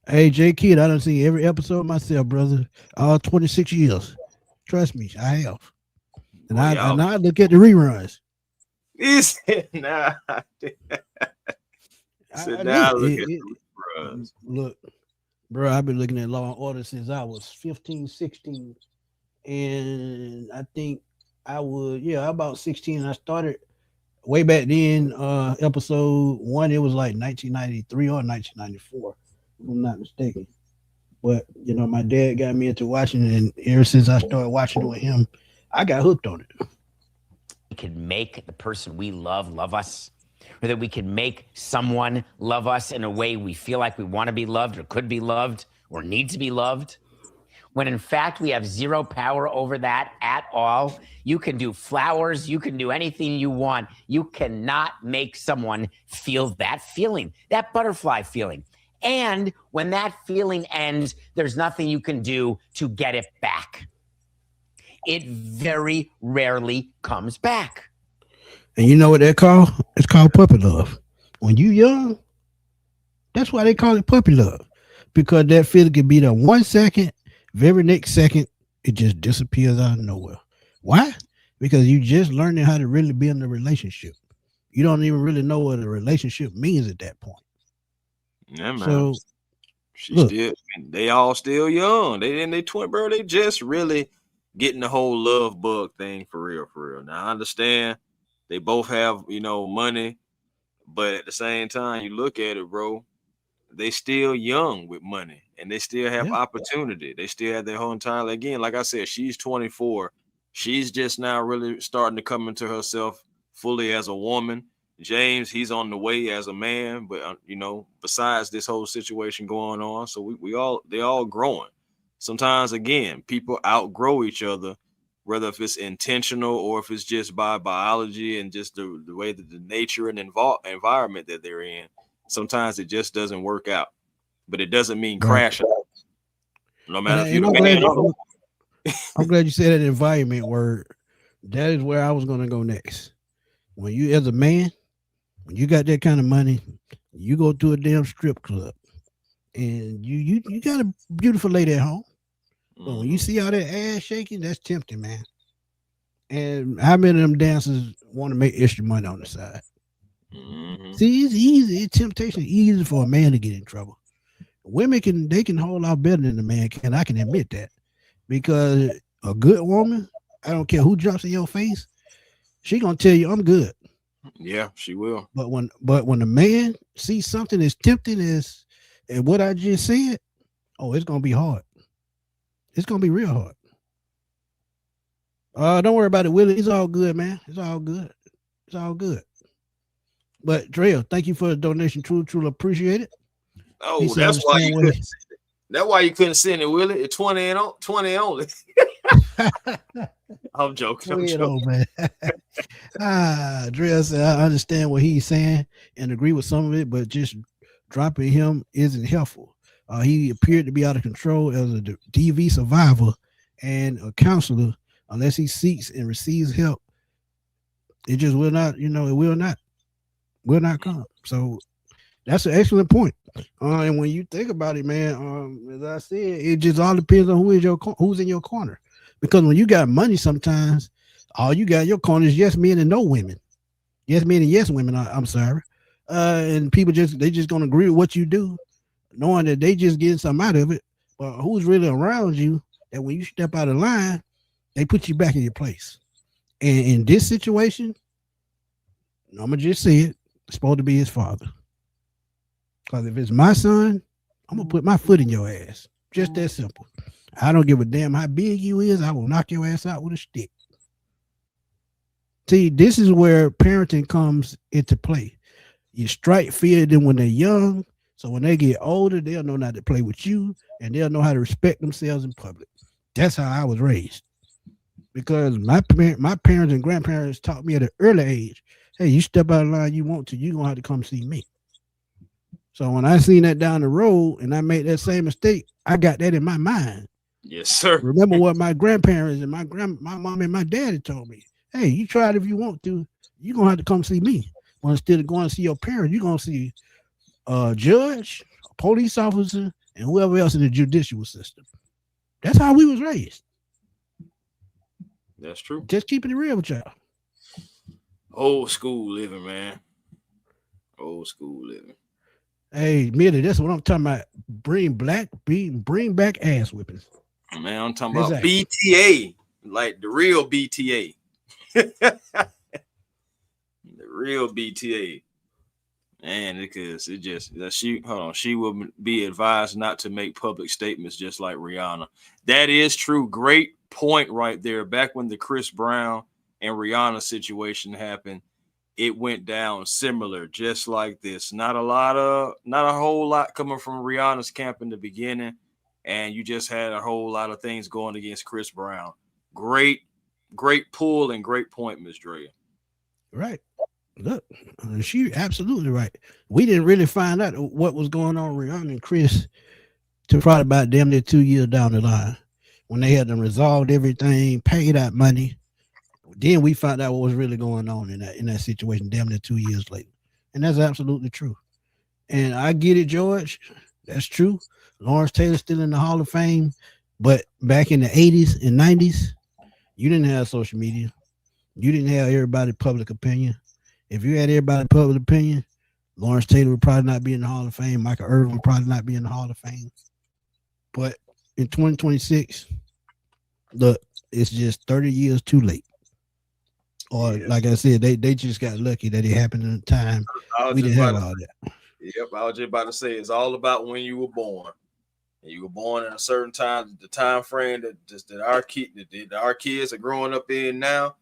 Hey, J Kid, I done seen every episode myself, brother. All 26 years. Trust me, I have. And Boy, I look at the reruns. He said, nah. Sit down, look at the reruns. Look, bro, I've been looking at Law and Order since I was 15, 16. And I think about 16. I started way back then, episode 1, it was like 1993 or 1994, if I'm not mistaken. But my dad got me into watching it, and ever since I started watching it with him, I got hooked on it. We can make the person we love us, or that we can make someone love us in a way we feel like we want to be loved or could be loved or need to be loved, when in fact we have zero power over that at all. You can do flowers, you can do anything you want. You cannot make someone feel that feeling, that butterfly feeling. And when that feeling ends, there's nothing you can do to get it back. It very rarely comes back. And you know what they call? It's called puppy love. When you young, that's why they call it puppy love. Because that feeling can be there 1 second, very next second, it just disappears out of nowhere. Why? Because you just learning how to really be in a relationship. You don't even really know what a relationship means at that point. Yeah, man. So they all still young. They in their 20, bro. They just really getting the whole love bug thing for real. Now I understand they both have, money, but at the same time, you look at it, bro, they still young with money and they still have opportunity. They still have their whole entire, again, like I said, she's 24. She's just now really starting to come into herself fully as a woman. James, he's on the way as a man, but besides this whole situation going on, so they're all growing. Sometimes, again, people outgrow each other, whether if it's intentional or if it's just by biology and just the way that the nature and environment that they're in. Sometimes it just doesn't work out, but it doesn't mean crash out. No matter if you're the man. I'm glad you said that environment word. That is where I was going to go next. When you, as a man, when you got that kind of money, you go to a damn strip club and you got a beautiful lady at home. But when you see all that ass shaking, that's tempting, man. And how many of them dancers want to make extra money on the side? Mm-hmm. See, it's easy. It's temptation easy for a man to get in trouble. Women can hold out better than a man can. I can admit that. Because a good woman, I don't care who drops in your face, she gonna tell you I'm good. Yeah, she will. But when a man sees something as tempting as what I just said, it's gonna be hard. It's gonna be real hard. Don't worry about it, Willie. It's all good, man. It's all good. It's all good. But Drea, thank you for the donation. Truly appreciate it. Oh, that's why you couldn't. That's why you couldn't send it, Willie. It's 20 only. I'm joking. Man. Drea said, I understand what he's saying and agree with some of it, but just dropping him isn't helpful. He appeared to be out of control as a DV survivor and a counselor. Unless he seeks and receives help, it just will not, it will not come. So that's an excellent point. And when you think about it, man, as I said, it just all depends on who's in your corner. Because when you got money, sometimes all you got in your corner is yes men and no women. Yes men and yes women. I'm sorry. And people they just gonna agree with what you do, knowing that they just getting something out of it. But who's really around you that when you step out of line, they put you back in your place. And in this situation, I'm gonna just say it. It's supposed to be his father. Because if it's my son, I'm gonna put my foot in your ass. Just that simple. I don't give a damn how big you is. I will knock your ass out with a stick. See, this is where parenting comes into play. You strike fear them when they're young, so when they get older, they'll know not to play with you, and they'll know how to respect themselves in public. That's how I was raised. Because my parents and grandparents taught me at an early age, hey, you step out of line you want to, you're going to have to come see me. So when I seen that down the road and I made that same mistake, I got that in my mind. Yes, sir. Remember what my grandparents and my mom and my daddy told me. Hey, you try it if you want to. You're going to have to come see me. Well, instead of going to see your parents, you're going to see a judge, a police officer, and whoever else in the judicial system. That's how we was raised. That's true. Just keeping it real with y'all. Old school living, man. Old school living. Hey, Millie, that's what I'm talking about. Bring back ass whippings. Man, I'm talking about BTA, like the real BTA. The real BTA. Man, because it just that she will be advised not to make public statements just like Rihanna. That is true. Great point right there. Back when the Chris Brown and Rihanna situation happened, it went down similar, just like this. Not a whole lot coming from Rihanna's camp in the beginning, and you just had a whole lot of things going against Chris Brown. Great pull and great point, Miss Drea. Right. Look, she absolutely right. We didn't really find out what was going on with Rihanna and Chris to probably about damn near 2 years down the line when they had them resolved everything, paid out money. Then we found out what was really going on in that situation damn near 2 years later. And that's absolutely true. And I get it, George. That's true. Lawrence Taylor's still in the Hall of Fame. But back in the 80s and 90s, you didn't have social media. You didn't have everybody's public opinion. If you had everybody's public opinion, Lawrence Taylor would probably not be in the Hall of Fame. Michael Irvin would probably not be in the Hall of Fame. But in 2026, look, it's just 30 years too late. Or like I said, they just got lucky that it happened in a time we didn't have all that. Yep, I was just about to say it's all about when you were born. And you were born in a certain time, the time frame that our kids are growing up in now.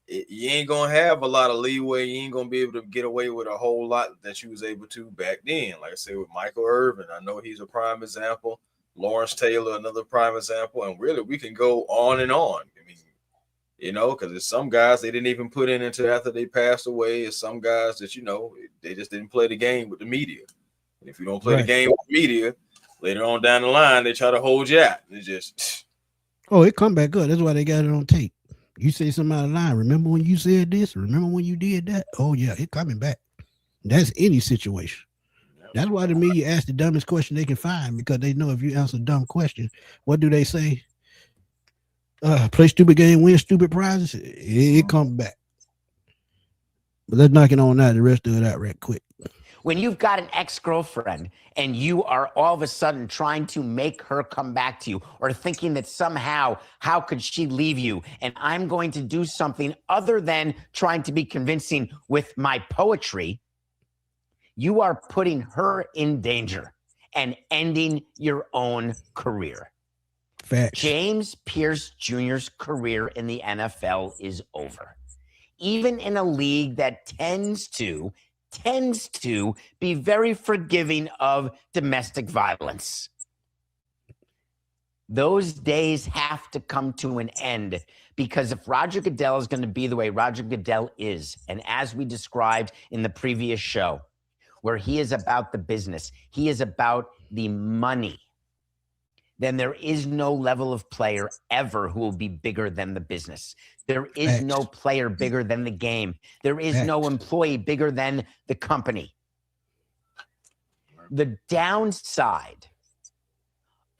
You ain't gonna have a lot of leeway. You ain't gonna be able to get away with a whole lot that you was able to back then. Like I said, with Michael Irvin, I know he's a prime example. Lawrence Taylor, another prime example, and really we can go on and on. I mean, because there's some guys they didn't even put in until after they passed away. There's some guys that they just didn't play the game with the media. And if you don't play the game with the media, later on down the line they try to hold you out. It's just it come back up. That's why they got it on tape. You say something out of line. Remember when you said this? Remember when you did that? Oh, yeah, it coming back. That's any situation. That's why to me, you ask the dumbest question they can find because they know if you answer a dumb question, what do they say? Play stupid game, win stupid prizes. It comes back. But let's knock it on out. The rest of it out right quick. When you've got an ex-girlfriend and you are all of a sudden trying to make her come back to you or thinking that somehow, how could she leave you? And I'm going to do something other than trying to be convincing with my poetry. You are putting her in danger and ending your own career. Facts. James Pearce Jr.'s career in the NFL is over. Even in a league that tends to be very forgiving of domestic violence. Those days have to come to an end because if Roger Goodell is going to be the way Roger Goodell is, and as we described in the previous show, where he is about the business, he is about the money, then there is no level of player ever who will be bigger than the business. There is no player bigger than the game. There is no employee bigger than the company. The downside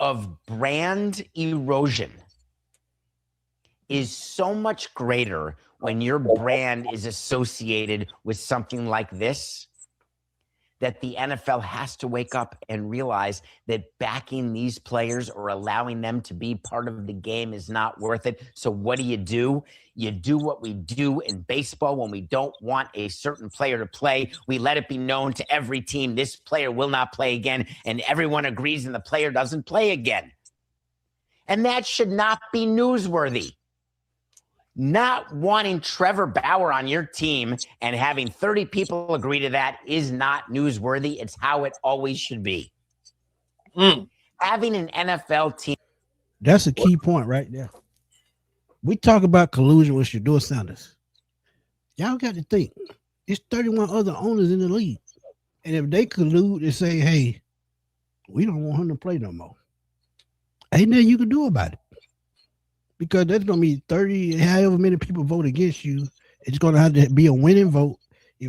of brand erosion is so much greater when your brand is associated with something like this, that the NFL has to wake up and realize that backing these players or allowing them to be part of the game is not worth it. So what do? You do what we do in baseball when we don't want a certain player to play. We let it be known to every team, this player will not play again, and everyone agrees and the player doesn't play again. And that should not be newsworthy. Not wanting Trevor Bauer on your team and having 30 people agree to that is not newsworthy. It's how it always should be. Having an NFL team. That's a key point right there. We talk about collusion with Shedeur Sanders. Y'all got to think. There's 31 other owners in the league. And if they collude and say, hey, we don't want him to play no more, ain't nothing you can do about it. Because there's going to be 30, however many people vote against you. It's going to have to be a winning vote.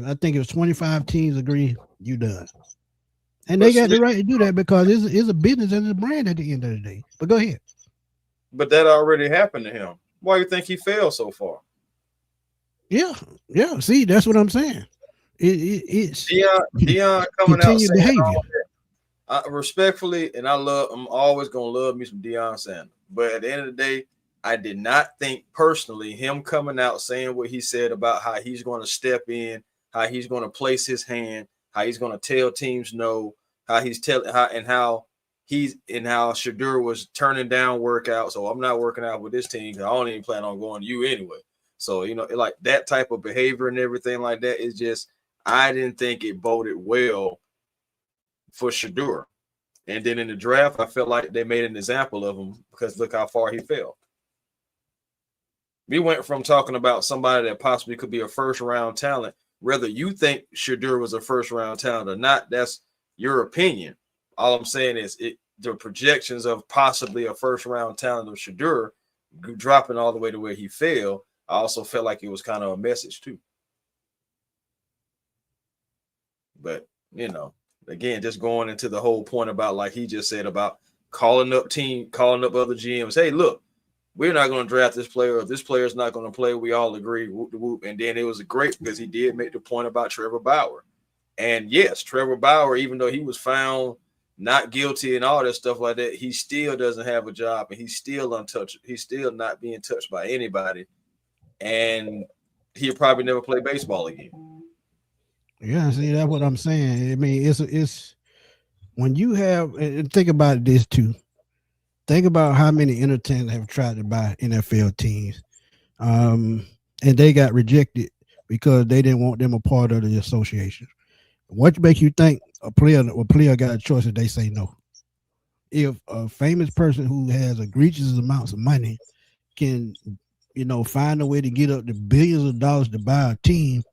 I think it was 25 teams agree, you done. And they got the right to do that because it's a business and it's a brand at the end of the day. But go ahead. But that already happened to him. Why you think he failed so far? Yeah. See, that's what I'm saying. It's Deion coming out continued saying behavior. all that. Respectfully, and I'm always gonna love me some Deion Sanders. But at the end of the day, I did not think personally him coming out saying what he said about how he's going to step in, how he's going to place his hand, how he's going to tell teams no, how he's telling how Shedeur was turning down workouts. So I'm not working out with this team because I don't even plan on going to you anyway. So, like that type of behavior and everything like that is just, I didn't think it boded well for Shedeur. And then in the draft, I felt like they made an example of him because look how far he fell. We went from talking about somebody that possibly could be a first-round talent. Whether you think Shedeur was a first-round talent or not, that's your opinion. All I'm saying is the projections of possibly a first-round talent of Shedeur dropping all the way to where he fell, I also felt like it was kind of a message too. But, again, just going into the whole point about, like he just said, about calling up other GMs. Hey, look, we're not going to draft this player. If this player is not going to play, we all agree. Whoop, whoop. And then it was great because he did make the point about Trevor Bauer. And yes, Trevor Bauer, even though he was found not guilty and all that stuff like that, he still doesn't have a job and he's still untouched. He's still not being touched by anybody. And he'll probably never play baseball again. Yeah, see, that's what I'm saying. I mean, it's when you have, and think about this too. Think about how many entertainers have tried to buy NFL teams, and they got rejected because they didn't want them a part of the association. What makes you think a player got a choice if they say no? If a famous person who has egregious amounts of money can, find a way to get up to billions of dollars to buy a team,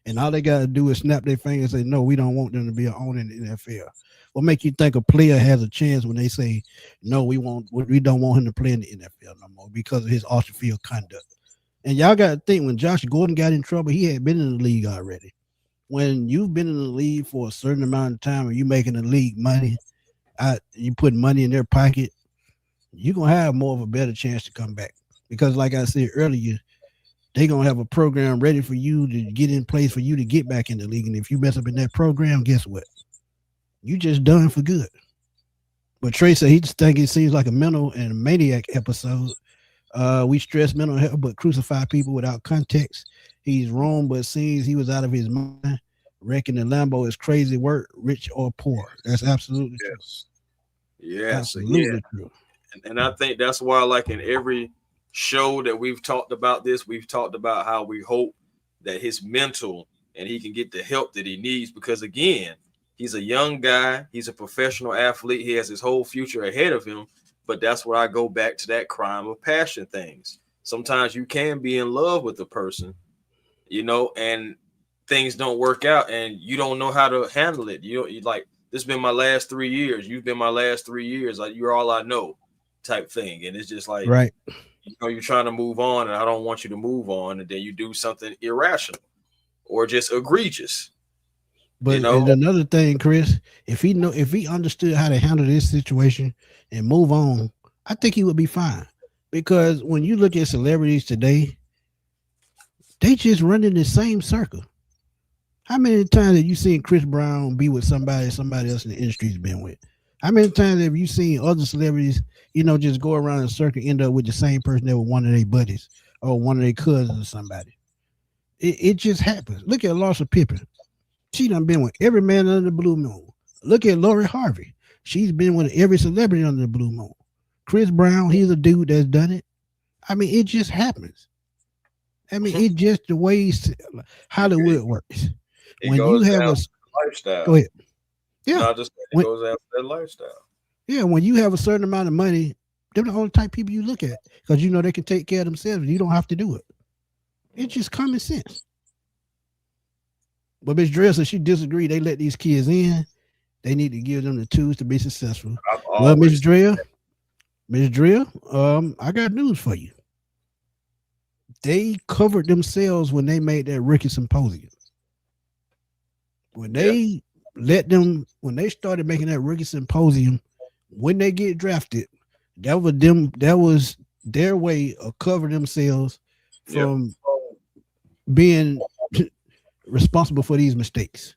and all they got to do is snap their fingers and say, no, we don't want them to be an owner in the NFL. What make you think a player has a chance when they say, no, we don't want him to play in the NFL no more because of his off-the-field conduct? And y'all got to think, when Josh Gordon got in trouble, he had been in the league already. When you've been in the league for a certain amount of time and you're making the league money, you put money in their pocket, you're going to have more of a better chance to come back. Because like I said earlier, they're going to have a program ready for you to get in place for you to get back in the league. And if you mess up in that program, guess what? You just done for good. But Trey said he just think it seems like a mental and maniac episode. We stress mental health, but crucify people without context. He's wrong, but seems he was out of his mind. Reckon the Lambo is crazy work, rich or poor. That's absolutely true. Yes, absolutely true. And I think that's why, like in every show that we've talked about this, we've talked about how we hope that his mental and he can get the help that he needs, because again, he's a young guy. He's a professional athlete. He has his whole future ahead of him. But that's where I go back to that crime of passion things. Sometimes you can be in love with a person, and things don't work out and you don't know how to handle it. You like, this has been my last 3 years. You've been my last 3 years. Like, you're all I know type thing. And it's just like, right. You're trying to move on and I don't want you to move on. And then you do something irrational or just egregious. But another thing, Chris, if he understood how to handle this situation and move on, I think he would be fine. Because when you look at celebrities today, they just run in the same circle. How many times have you seen Chris Brown be with somebody else in the industry's been with? How many times have you seen other celebrities, just go around in a circle, end up with the same person that was one of their buddies or one of their cousins or somebody? It just happens. Look at Larsa Pippen. She done been with every man under the blue moon. Look at Lori Harvey. She's been with every celebrity under the blue moon. Chris Brown, he's a dude that's done it. I mean, it just happens. I mean, it's just the way Hollywood works. When you have a lifestyle. Go ahead. Yeah. Not just it goes after that lifestyle. Yeah, when you have a certain amount of money, they're the only type of people you look at because they can take care of themselves. You don't have to do it. It's just common sense. But Ms. Drea said she disagreed. They let these kids in. They need to give them the tools to be successful. Well, Ms. Drea, I got news for you. They covered themselves when they made that rookie symposium. When they when they started making that rookie symposium, when they get drafted, that was their way of covering themselves from being responsible for these mistakes.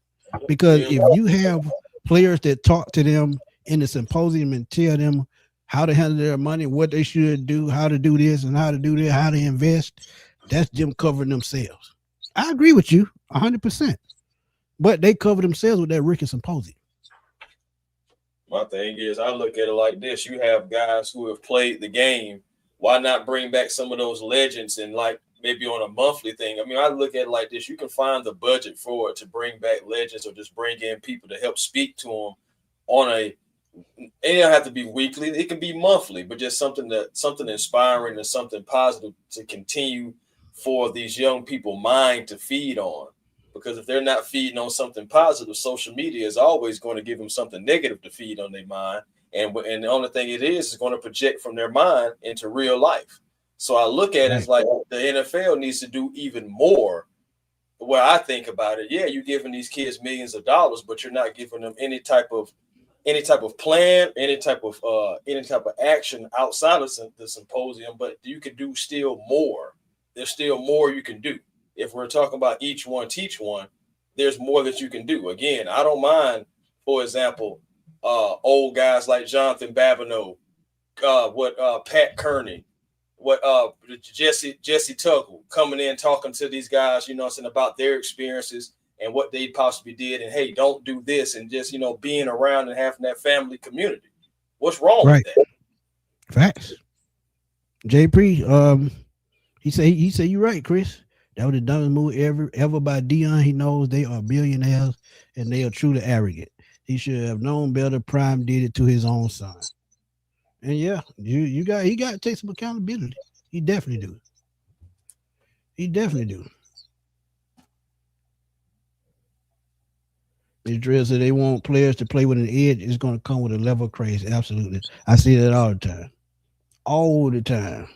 Because if you have players that talk to them in the symposium and tell them how to handle their money, what they should do, how to do this and how to do that, how to invest, that's them covering themselves. I agree with you 100%. But they cover themselves with that Ricky symposium. My thing is, I look at it like this. You have guys who have played the game. Why not bring back some of those legends and like maybe on a monthly thing? I mean, I look at it like this. You can find the budget for it to bring back legends or just bring in people to help speak to them on a, it don't have to be weekly. It can be monthly, but just something inspiring and something positive to continue for these young people mind to feed on. Because if they're not feeding on something positive, social media is always going to give them something negative to feed on their mind. And the only thing it is going to project from their mind into real life. So I look at it as like the NFL needs to do even more. The way I think about it, yeah, you're giving these kids millions of dollars, but you're not giving them any type of plan, any type of action outside of the symposium. But you can do still more. There's still more you can do. If we're talking about each one, teach one, there's more that you can do. Again, I don't mind, for example, old guys like Jonathan Babineau, Pat Kearney, Jesse Tuggle coming in, talking to these guys, you know, saying about their experiences and what they possibly did. And, hey, don't do this. And just, you know, being around and having that family community. What's wrong with that? Facts. JP, he said you're right, Chris. That was the dumbest move ever by Dion. He knows they are billionaires and they are truly arrogant. He should have known better. Prime did it to his own son. And yeah, he got to take some accountability. He definitely do. Ms. Drill said they want players to play with an edge. It's going to come with a level of crazy. Absolutely. I see that all the time. All the time.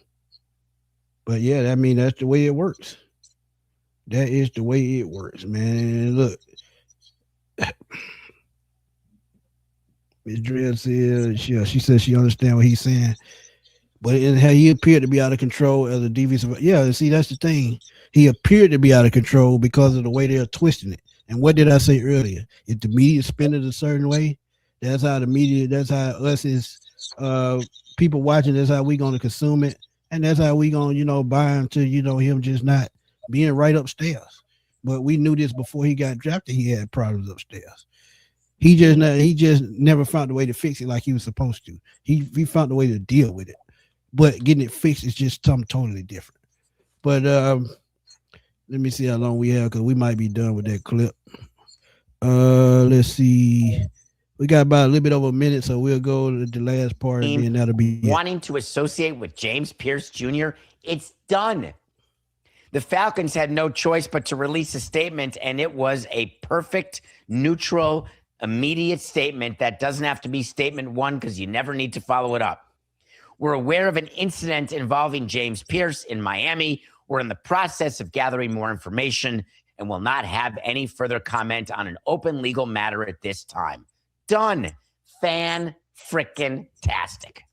But yeah, I mean, that's the way it works. That is the way it works, man. Look, Ms. Drill said she said she understands what he's saying, but he appeared to be out of control as a defensive. Yeah, see, that's the thing. He appeared to be out of control because of the way they're twisting it. And what did I say earlier? If the media spin it a certain way, that's how the media. That's how us as people watching. That's how we gonna consume it, and that's how we gonna buy into him just not being right upstairs. But we knew this before he got drafted. He had problems upstairs. He just never found a way to fix it like he was supposed to. He found a way to deal with it. But getting it fixed is just something totally different. But let me see how long we have because we might be done with that clip. Let's see. We got about a little bit over a minute, so we'll go to the last part and then that'll be wanting to associate with James Pearce Jr. It's done. The Falcons had no choice but to release a statement, and it was a perfect, neutral, immediate statement that doesn't have to be statement one because you never need to follow it up. We're aware of an incident involving James Pearce in Miami. We're in the process of gathering more information and will not have any further comment on an open legal matter at this time. Done. Fan-frickin-tastic.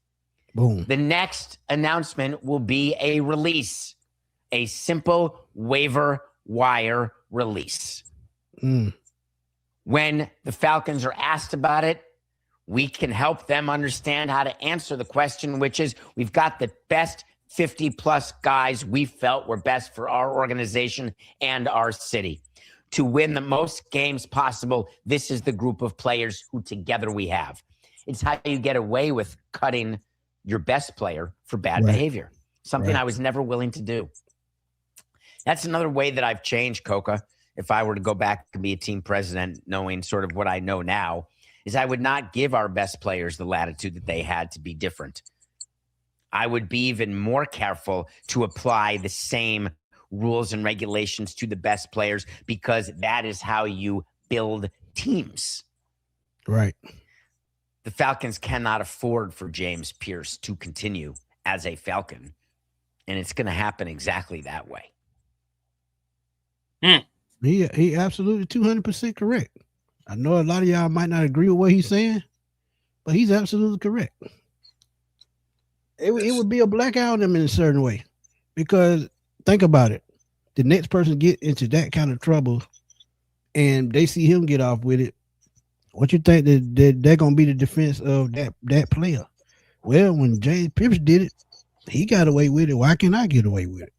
boom. The next announcement will be a release. A simple waiver wire release. When the Falcons are asked about it, we can help them understand how to answer the question, which is we've got the best 50-plus guys we felt were best for our organization and our city. To win the most games possible, this is the group of players who together we have. It's how you get away with cutting your best player for bad behavior, something I was never willing to do. That's another way that I've changed, Coca. If I were to go back and be a team president, knowing sort of what I know now, is I would not give our best players the latitude that they had to be different. I would be even more careful to apply the same rules and regulations to the best players because that is how you build teams. Right. The Falcons cannot afford for James Pearce to continue as a Falcon, and it's going to happen exactly that way. He absolutely 200% correct. I know a lot of y'all might not agree with what he's saying, but he's absolutely correct. it would be a black eye on them in a certain way. Because think about it. The next person get into that kind of trouble and they see him get off with it. What you think that they're gonna be the defense of that player? Well, when James Pearce did it, he got away with it. Why can't I get away with it?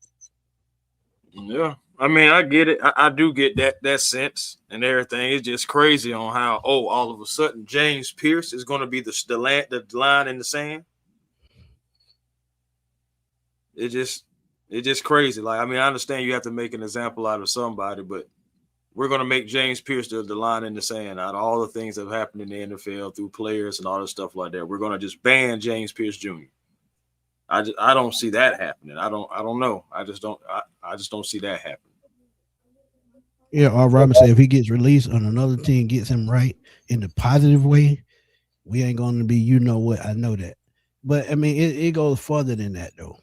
Yeah. I mean, I get it. I do get that sense and everything. It's just crazy on how all of a sudden James Pearce is going to be the line in the sand. It's just crazy. Like, I mean, I understand you have to make an example out of somebody, but we're going to make James Pearce the line in the sand out of all the things that have happened in the NFL through players and all this stuff like that. We're going to just ban James Pearce Jr. I don't see that happening. I don't know. I just don't see that happening. Yeah, or Robert said if he gets released and another team gets him right in the positive way, we ain't going to be, you know what, I know that. But I mean, it goes further than that though.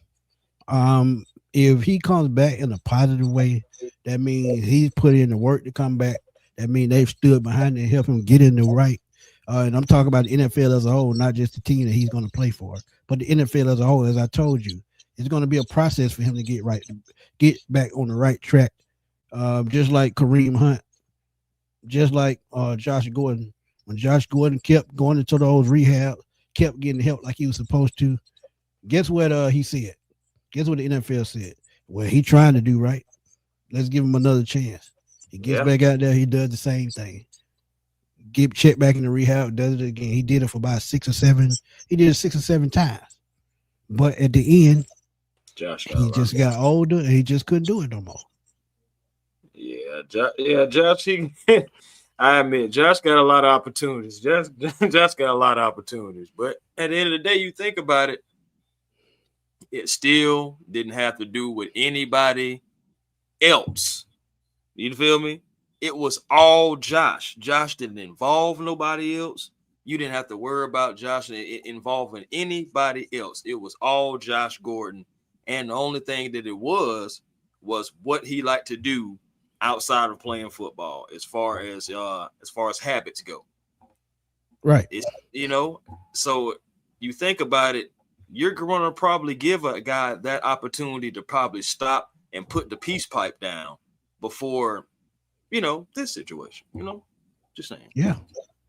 If he comes back in a positive way, that means he's put in the work to come back. That means they've stood behind and help him get in the right. And I'm talking about the NFL as a whole, not just the team that he's going to play for, but the NFL as a whole. As I told you, it's going to be a process for him to get back on the right track. Just like Kareem Hunt, just like Josh Gordon. When Josh Gordon kept going into those rehab, kept getting help like he was supposed to, guess what he said? Guess what the NFL said? Well, he trying to do right. Let's give him another chance. He gets back out there. He does the same thing. Get checked back in the rehab. Does it again. He did it for about 6 or 7. He did it 6 or 7 times. But at the end, he just got older and he just couldn't do it no more. Yeah, Josh. I admit, Josh got a lot of opportunities. Josh got a lot of opportunities. But at the end of the day, you think about it, it still didn't have to do with anybody else. You feel me? It was all Josh. Josh didn't involve nobody else. You didn't have to worry about Josh involving anybody else. It was all Josh Gordon. And the only thing that it was what he liked to do outside of playing football, as far as habits go. Right. So you think about it, you're going to probably give a guy that opportunity to probably stop and put the peace pipe down before, this situation, just saying. Yeah.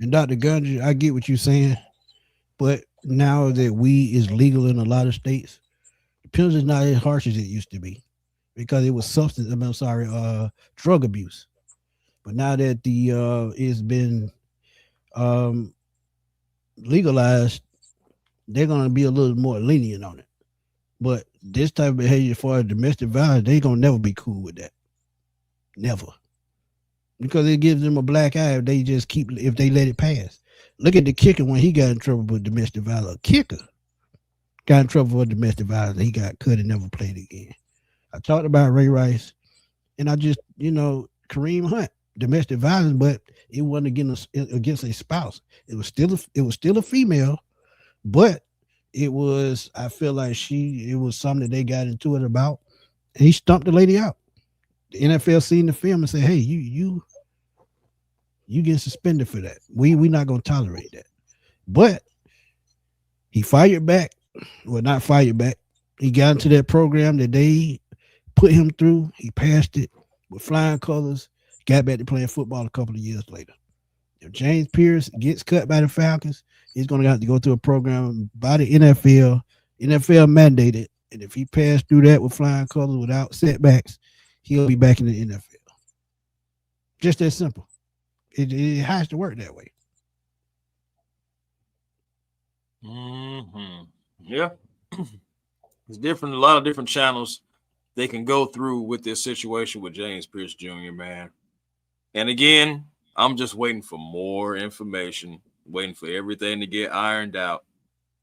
And Dr. Gunge, I get what you're saying, but now that weed is legal in a lot of states, the penalty is not as harsh as it used to be because it was drug abuse. But now that it's been legalized, they're going to be a little more lenient on it. But this type of behavior as far as domestic violence, they're going to never be cool with that. Never. Because it gives them a black eye if they let it pass. Look at the kicker when he got in trouble with domestic violence. Kicker got in trouble for domestic violence. He got cut and never played again. I talked about Ray Rice, and I just, Kareem Hunt, domestic violence, but it wasn't against a spouse. It was still a female, but I feel like it was something that they got into it about, and he stumped the lady out. The NFL seen the film and said, "Hey, you get suspended for that. We not gonna tolerate that." But he fired back. Well, not fired back. He got into that program that they put him through. He passed it with flying colors. Got back to playing football a couple of years later. If James Pearce gets cut by the Falcons, he's going to have to go through a program by the NFL. NFL mandated. And if he passed through that with flying colors without setbacks, he'll be back in the NFL. Just that simple. It has to work that way. Mm-hmm. Yeah. It's different. A lot of different channels they can go through with this situation with James Pearce Jr., man. And again, I'm just waiting for more information, waiting for everything to get ironed out.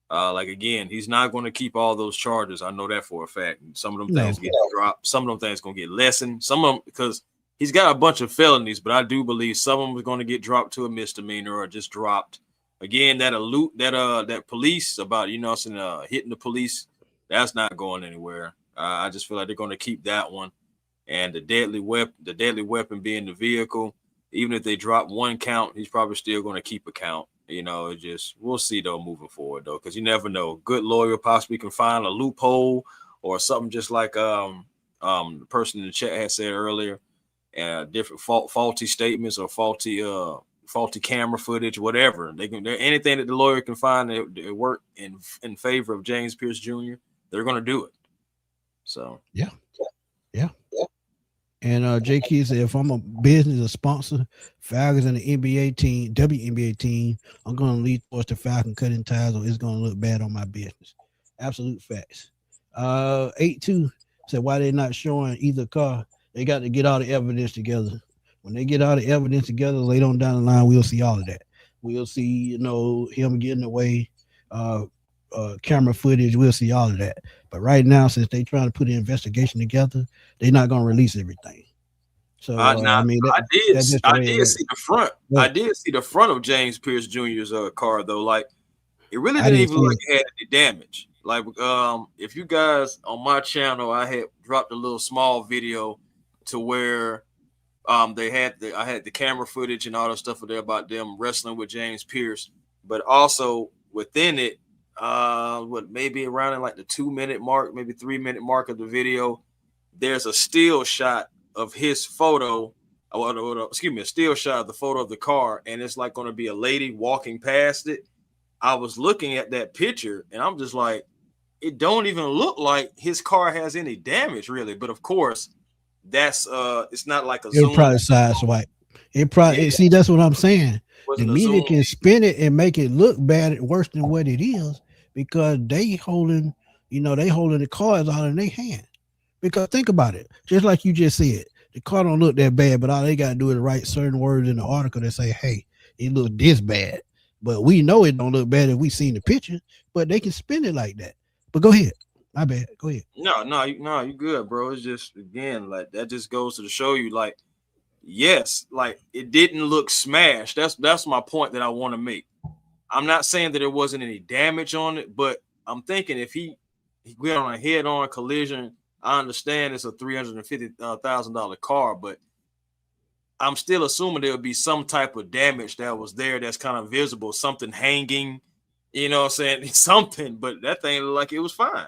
Again, he's not going to keep all those charges. I know that for a fact. Some of them things get dropped. Some of them things going to get lessened. Some of them, because he's got a bunch of felonies, but I do believe some of them are going to get dropped to a misdemeanor or just dropped. Again, that police about, hitting the police, that's not going anywhere. I just feel like they're going to keep that one. And the deadly weapon being the vehicle, even if they drop one count, he's probably still going to keep a count You know, it just we'll see though moving forward though, because you never know. Good lawyer possibly can find a loophole or something, just like the person in the chat had said earlier, different faulty statements or faulty camera footage, whatever. Anything that the lawyer can find that work in favor of James Pearce Jr., they're going to do it. So yeah. And J Key said, if I'm a business or sponsor, Falcons and the NBA team, WNBA team, I'm going to lead towards the Falcon cutting ties, or it's going to look bad on my business. Absolute facts. 8-2 said, why they not showing either car? They got to get all the evidence together. When they get all the evidence together later on down the line, we'll see all of that. We'll see, him getting away, camera footage. We'll see all of that. But right now, since they trying to put an investigation together, they're not going to release everything. So I did see the front. Yeah. I did see the front of James Pearce Jr.'s car though. Like it really didn't even look like it had any damage. Like if you guys on my channel, I had dropped a little small video to where I had the camera footage and all that stuff there about them wrestling with James Pearce, but also within it, maybe around in like the 2-minute mark, maybe 3-minute mark of the video, there's a still shot of his photo. A still shot of the photo of the car, and it's like going to be a lady walking past it. I was looking at that picture, and I'm just like, it don't even look like his car has any damage, really. But of course, that's it's not like a zoom. Probably side swipe. See, that's what I'm saying. The media can spin it and make it look bad, worse than what it is, because they holding the cards out in their hand. Because think about it, just like you just said, the car don't look that bad, but all they gotta do is write certain words in the article that say, "Hey, it looks this bad," but we know it don't look bad if we seen the picture. But they can spin it like that. But go ahead, my bad. Go ahead. No, you good, bro. It's just again like that just goes to show you, like, yes, like it didn't look smashed. That's my point that I want to make. I'm not saying that there wasn't any damage on it, but I'm thinking if he went on a head-on collision. I understand it's a $350,000 car, but I'm still assuming there would be some type of damage that was there that's kind of visible, something hanging, you know what I'm saying? Something, but that thing looked like it was fine.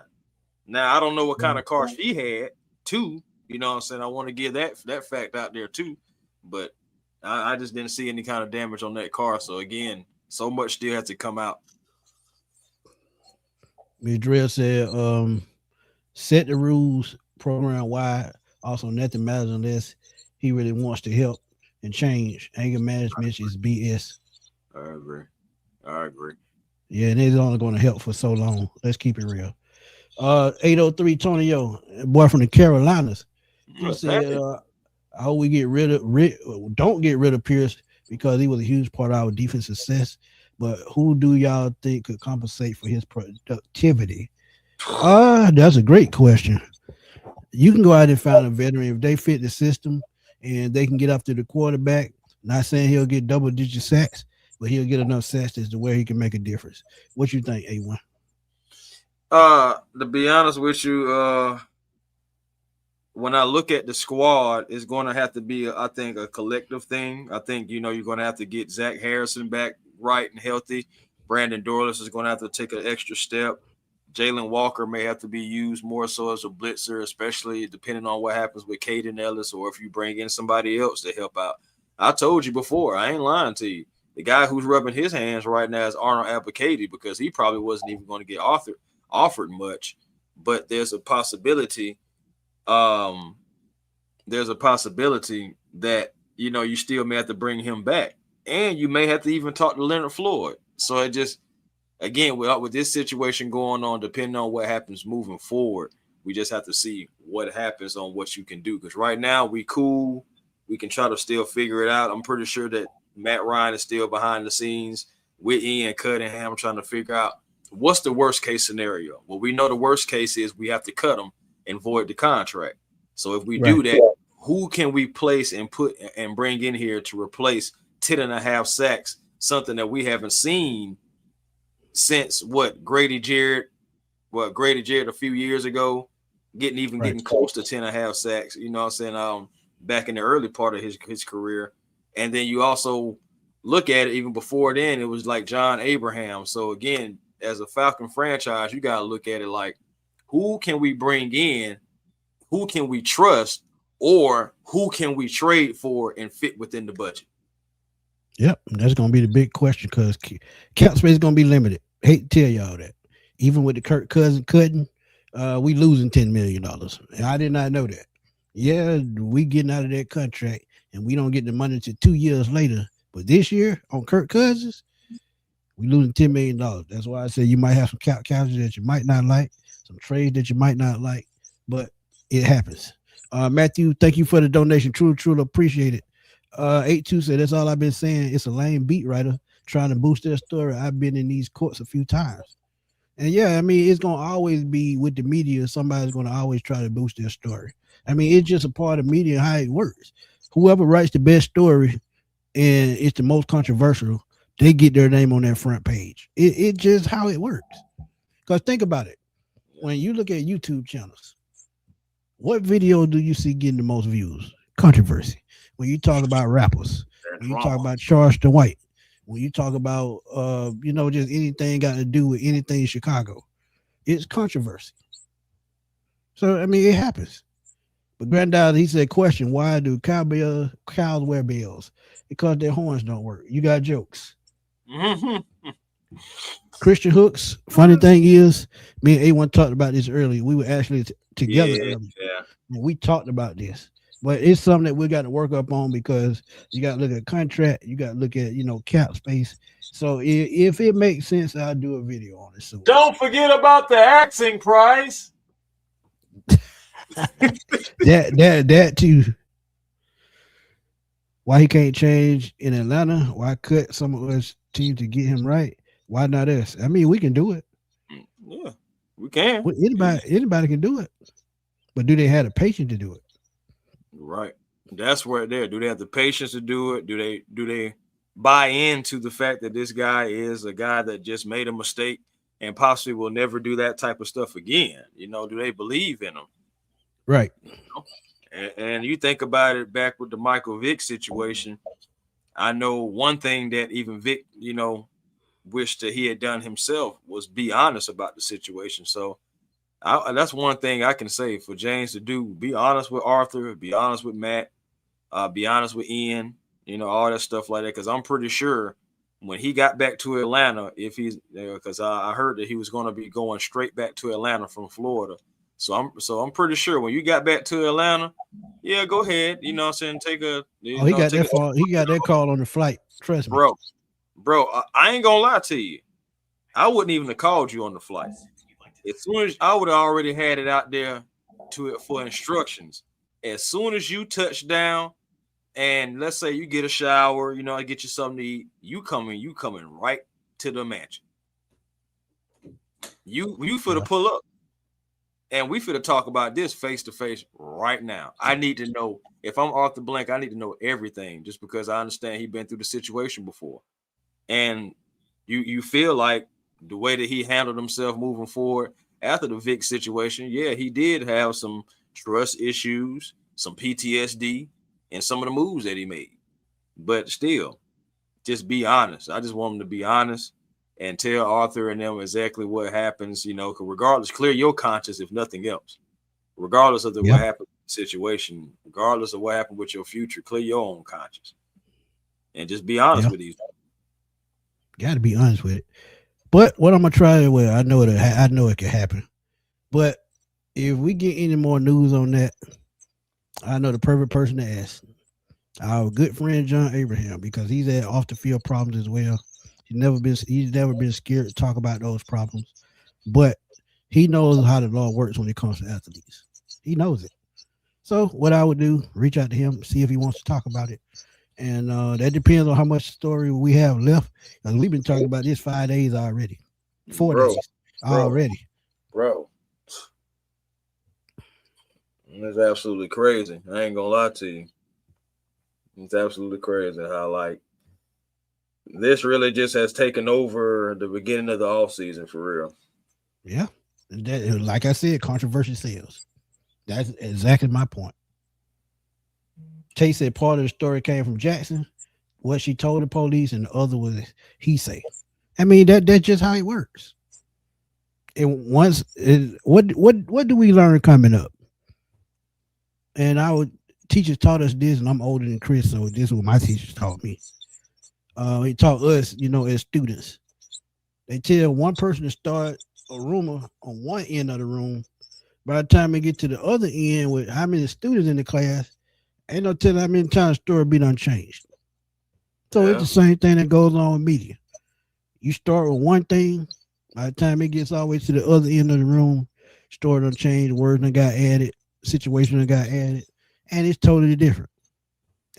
Now, I don't know what kind of car she had, too. You know what I'm saying? I want to give that fact out there, too. But I just didn't see any kind of damage on that car. So, again, so much still has to come out. Madrid said, set the rules program wide. Also, nothing matters unless he really wants to help and change. Anger management is BS. I agree. Yeah, and it's only going to help for so long. Let's keep it real. 803 Tonyo, boy from the Carolinas. He said, I hope we don't get rid of Pearce because he was a huge part of our defense success. But who do y'all think could compensate for his productivity? That's a great question. You can go out and find a veteran if they fit the system and they can get after the quarterback. Not saying he'll get double-digit sacks, but he'll get enough sacks as to where he can make a difference. What you think, A1? To be honest with you, when I look at the squad, it's going to have to be, I think, a collective thing. I think, you're going to have to get Zach Harrison back right and healthy. Brandon Dorlus is going to have to take an extra step. Jalen Walker may have to be used more so as a blitzer, especially depending on what happens with Caden Ellis or if you bring in somebody else to help out. I told you before, I ain't lying to you. The guy who's rubbing his hands right now is Arnold Abacady because he probably wasn't even going to get offered much. But there's a possibility that you still may have to bring him back. And you may have to even talk to Leonard Floyd. So it just, again, with this situation going on, depending on what happens moving forward, we just have to see what happens on what you can do. Because right now, we cool. We can try to still figure it out. I'm pretty sure that Matt Ryan is still behind the scenes with Ian Cunningham trying to figure out what's the worst case scenario. Well, we know the worst case is we have to cut him and void the contract. So if we do that, who can we place and put and bring in here to replace 10.5 sacks, something that we haven't seen since Grady Jarrett a few years ago, getting close to 10.5 sacks, you know what I'm saying, back in the early part of his career. And then you also look at it, even before then, it was like John Abraham. So again, as a Falcon franchise, you got to look at it like, who can we bring in? Who can we trust? Or who can we trade for and fit within the budget? Yep, that's going to be the big question because cap space is going to be limited. Hate to tell y'all that. Even with the Kirk Cousins cutting, we losing $10 million. And I did not know that. Yeah, we getting out of that contract and we don't get the money until 2 years later. But this year on Kirk Cousins, we losing $10 million. That's why I said you might have some cap casualties that you might not like, some trades that you might not like, but it happens. Matthew, thank you for the donation. Truly appreciate it. 82 said, that's all I've been saying. It's a lame beat writer trying to boost their story. I've been in these courts a few times. And yeah, I mean, it's going to always be with the media. Somebody's going to always try to boost their story. I mean, it's just a part of media, how it works. Whoever writes the best story and it's the most controversial, they get their name on that front page. It's just how it works. Because think about it. When you look at YouTube channels, what video do you see getting the most views? Controversy. When you talk about rappers, when you talk about Charleston White, when you talk about, just anything got to do with anything in Chicago, it's controversy. So, I mean, it happens. But Granddad, he said, question, why do cows wear bells? Because their horns don't work. You got jokes. Christian Hooks, funny thing is, me and A1 talked about this earlier. We were actually together earlier. Yeah. And we talked about this. But it's something that we got to work up on because you got to look at contract, you got to look at, cap space. So if it makes sense, I'll do a video on it. So don't forget about the asking price. that too. Why he can't change in Atlanta? Why cut some of us team to get him right? Why not us? I mean, we can do it. Yeah, we can. Anybody can do it. But do they have the patience to do it? Right. That's where they're. Do they have the patience to do it? Do they buy into the fact that this guy is a guy that just made a mistake and possibly will never do that type of stuff again? Do they believe in him? Right. And you think about it back with the Michael Vick situation. I know one thing that even Vick, wished that he had done himself was be honest about the situation. So that's one thing I can say for James to do. Be honest with Arthur, be honest with Matt, be honest with Ian, all that stuff like that. Because I'm pretty sure when he got back to Atlanta, because I heard that he was going to be going straight back to Atlanta from Florida. So I'm pretty sure when you got back to Atlanta, yeah, go ahead. Take a. He got that call on the flight. Trust me, bro. I ain't gonna lie to you. I wouldn't even have called you on the flight. As soon as I would have already had it out there for instructions. As soon as you touch down, and let's say you get a shower, get you something to eat, you coming right to the mansion. You finna pull up. And we finna talk about this face to face right now. I need to know, if I'm Arthur Blank, I need to know everything just because I understand he's been through the situation before. And you feel like the way that he handled himself moving forward after the Vick situation, yeah, he did have some trust issues, some PTSD, and some of the moves that he made. But still, just be honest. I just want him to be honest and tell Arthur and them exactly what happens, because regardless, clear your conscience, if nothing else. Regardless of what happened in the situation, regardless of what happened with your future, clear your own conscience. And just be honest with these. Got to be honest with it. But what I'm going to try, I know it can happen. But if we get any more news on that, I know the perfect person to ask. Our good friend John Abraham, because he's had off the field problems as well. He's never been scared to talk about those problems, but he knows how the law works when it comes to athletes. He knows it. So what I would do, reach out to him, see if he wants to talk about it. And that depends on how much story we have left. Because we've been talking about this 5 days already. 4 days already. Bro. It's absolutely crazy. I ain't gonna lie to you. It's absolutely crazy how this really just has taken over the beginning of the offseason for real. Yeah. That, like I said, controversy sells. That's exactly my point. Tate said part of the story came from Jackson. what she told the police, and the other was he say. I mean, that's just how it works. And what do we learn coming up? And our teachers taught us this, and I'm older than Chris, so this is what my teachers taught me. He taught us, as students. They tell one person to start a rumor on one end of the room. By the time they get to the other end with how many students in the class, ain't no telling how many times the story be unchanged. So it's the same thing that goes on with media. You start with one thing, by the time it gets all the way to the other end of the room, story done changed, words done got added, situation done got added, and it's totally different.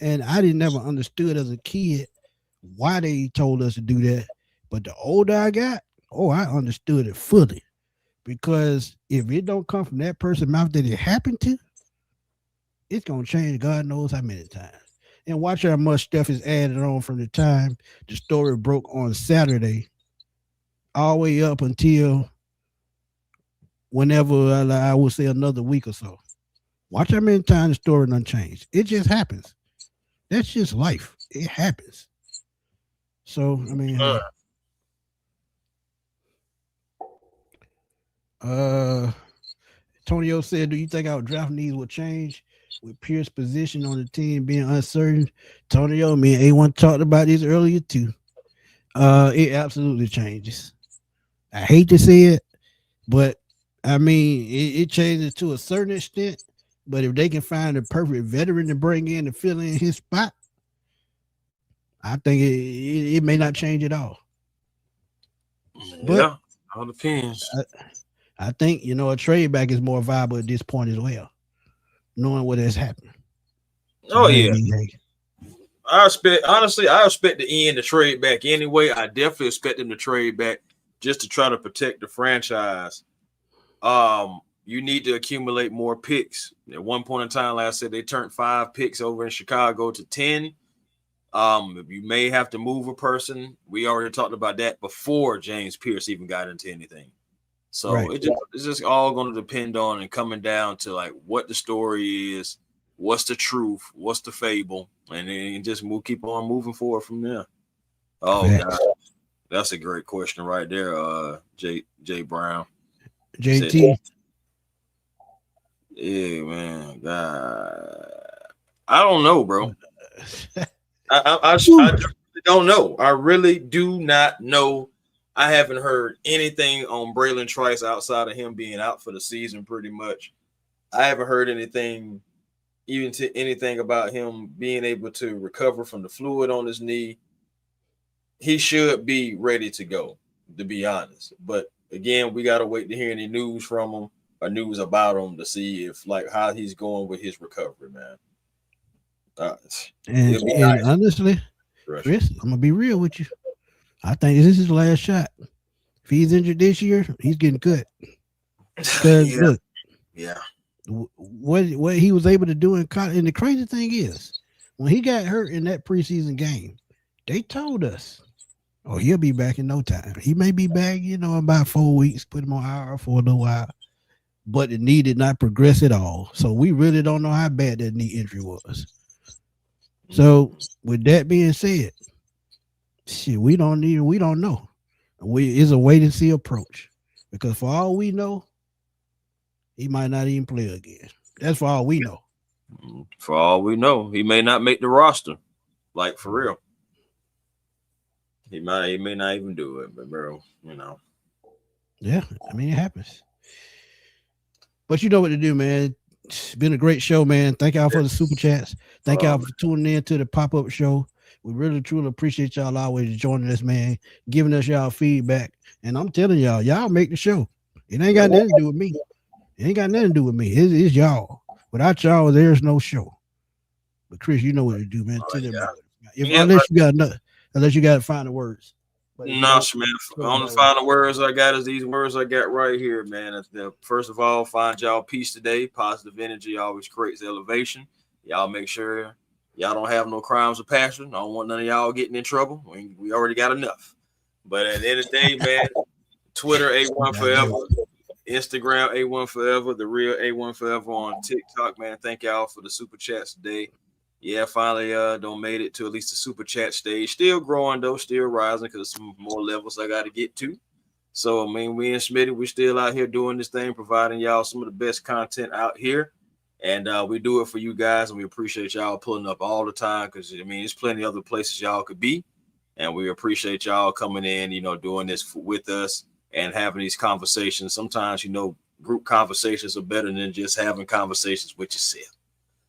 And I didn't never understood as a kid why they told us to do that. But the older I got, I understood it fully. Because if it don't come from that person's mouth that it happened to, it's going to change God knows how many times. And watch how much stuff is added on from the time the story broke on Saturday all the way up until whenever I would say another week or so. Watch how many times the story done changed. It just happens. That's just life. It happens. So, I mean, Antonio said, do you think our draft needs will change with Pearce's position on the team being uncertain? Antonio, me and A1 talked about this earlier too. It absolutely changes. I hate to say it, but I mean, it changes to a certain extent. But if they can find a perfect veteran to bring in to fill in his spot, I think it may not change at all. But all depends. I think, a trade back is more viable at this point as well, knowing what has happened. So I expect the end to trade back anyway. I definitely expect them to trade back just to try to protect the franchise. You need to accumulate more picks. At one point in time, like I said, they turned 5 picks over in Chicago to 10. You may have to move a person. We already talked about that before James Pearce even got into anything. So it's just all going to depend on and coming down to like what the story is, what's the truth, what's the fable, and then we'll keep on moving forward from there. Oh, God. That's a great question right there, Jay Brown. JT. Yeah, man. God. I don't know, bro. I don't know. I really do not know. I haven't heard anything on Braylon Trice outside of him being out for the season pretty much. I haven't heard anything about him being able to recover from the fluid on his knee. He should be ready to go, to be honest. But again, we got to wait to hear any news from him or news about him to see if how he's going with his recovery, man. And honestly, Chris, I'm gonna be real with you. I think this is his last shot. If he's injured this year, he's getting cut. Because look, what he was able to do in college, and the crazy thing is, when he got hurt in that preseason game, they told us, he'll be back in no time. He may be back, in about 4 weeks. Put him on IR for a little while, but the knee did not progress at all. So we really don't know how bad that knee injury was. So with that being said, we don't know. It's a wait and see approach, because for all we know, he might not even play again. That's for all we know. For all we know, he may not make the roster. Like, for real. He may not even do it, but bro, Yeah, I mean, it happens. But you know what to do, man. It's been a great show, man. Thank y'all for the super chats. Thank y'all for tuning in to the pop-up show. We really, truly appreciate y'all always joining us, man, giving us y'all feedback. And I'm telling y'all make the show. It ain't got nothing to do with me. It ain't got nothing to do with me. It's y'all. Without y'all, there's no show. But Chris, you know what to do, man. Unless you got final words. No, man. On the final words I got is these words I got right here, man. First of all, find y'all peace today. Positive energy always creates elevation. Y'all make sure y'all don't have no crimes of passion. I don't want none of y'all getting in trouble. We already got enough. But at the end of the day, man, Twitter A1 forever, Instagram A1 forever, the real A1 forever on TikTok, man. Thank y'all for the super chats today. Yeah, finally don't made it to at least the super chat stage. Still growing though, still rising because some more levels I got to get to. So I mean, we and Smitty, we're still out here doing this thing, providing y'all some of the best content out here. And we do it for you guys, and we appreciate y'all pulling up all the time because I mean, there's plenty of other places y'all could be. And we appreciate y'all coming in, doing this with us and having these conversations. Sometimes, group conversations are better than just having conversations with yourself.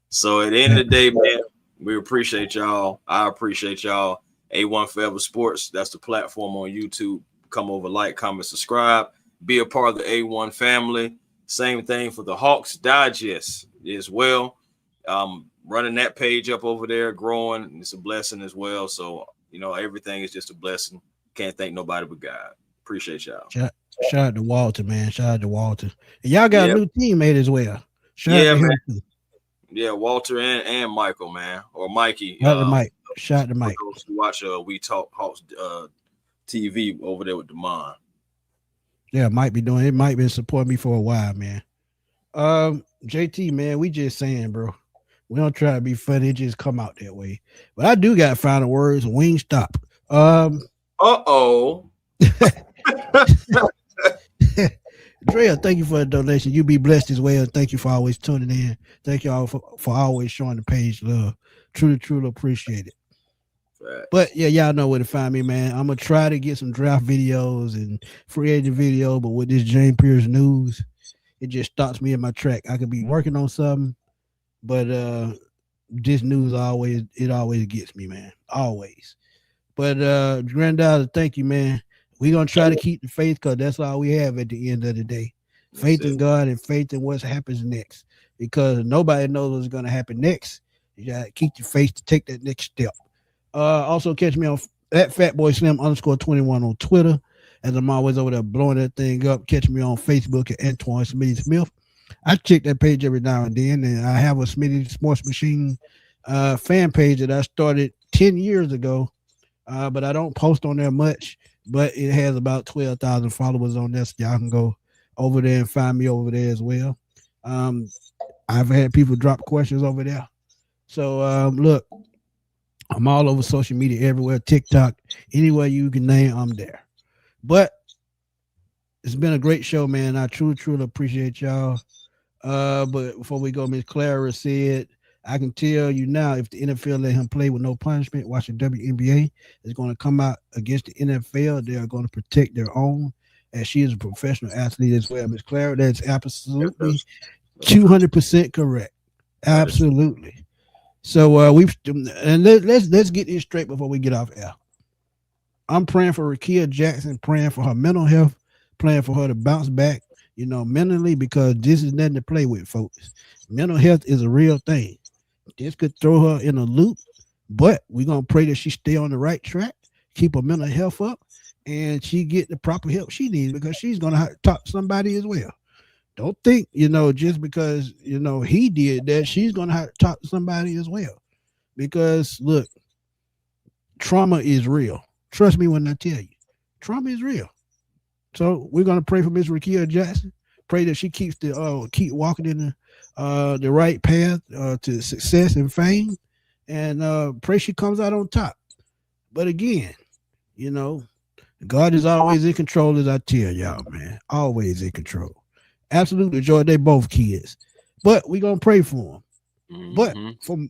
So at the end of the day, man, we appreciate y'all. I appreciate y'all. A1 Forever Sports, that's the platform on YouTube. Come over, like, comment, subscribe. Be a part of the A1 family. Same thing for the Hawks Digest as well. Running that page up over there, growing. It's a blessing as well. So, everything is just a blessing. Can't thank nobody but God. Appreciate y'all. Shout out to Walter, man. Shout out to Walter. And y'all got a new teammate as well. Shout out to man. him. Yeah, Walter and Michael, man. Or Mikey. Shout out to Mike. Shout out to Mike. Watch We Talk Hawks TV over there with Demond. Yeah, might be doing it. Might been supporting me for a while, man. JT, man, we just saying, bro. We don't try to be funny, it just come out that way. But I do got final words. Wing stop. Uh-oh. Drea, thank you for the donation. You be blessed as well. Thank you for always tuning in. Thank you all for always showing the page love. Truly appreciate it. Right. But yeah, y'all know where to find me, man. I'm gonna try to get some draft videos and free agent video, but with this James Pearce news, it just stops me in my track. I could be working on something, but this news always gets me, man. Always. But granddaughter, thank you, man. We're gonna try to keep the faith because that's all we have at the end of the day. Faith in God and faith in what happens next. Because nobody knows what's gonna happen next. You gotta keep your faith to take that next step. Also catch me on at FatBoySlim_21 on Twitter, as I'm always over there blowing that thing up. Catch me on Facebook at Antoine Smitty Smith. I check that page every now and then, and I have a Smitty Sports Machine fan page that I started 10 years ago, but I don't post on there much. But it has about 12,000 followers on there, so y'all can go over there and find me over there as well. I've had people drop questions over there. So look, I'm all over social media everywhere, TikTok, anywhere you can name, I'm there. But it's been a great show, man. I truly appreciate y'all. But before we go, Miss Clara said, I can tell you now, if the NFL let him play with no punishment, watch the WNBA is going to come out against the NFL. They are going to protect their own, as she is a professional athlete as well. Miss Clara, that's absolutely 200% correct. Absolutely. So let's get this straight before we get off air. I'm praying for Rakia Jackson, praying for her mental health, praying for her to bounce back, mentally, because this is nothing to play with, folks. Mental health is a real thing. This could throw her in a loop, but we're going to pray that she stay on the right track, keep her mental health up, and she get the proper help she needs, because she's going to have to talk to somebody as well. Don't think, just because, he did that, she's going to have to talk to somebody as well. Because, look, trauma is real. Trust me when I tell you. Trauma is real. So we're going to pray for Miss Rakia Jackson. Pray that she keeps keep walking in the right path to success and fame, and pray she comes out on top. But again, God is always in control, as I tell y'all, man. Always in control. Absolutely, Joy. They both kids, but we gonna pray for them. But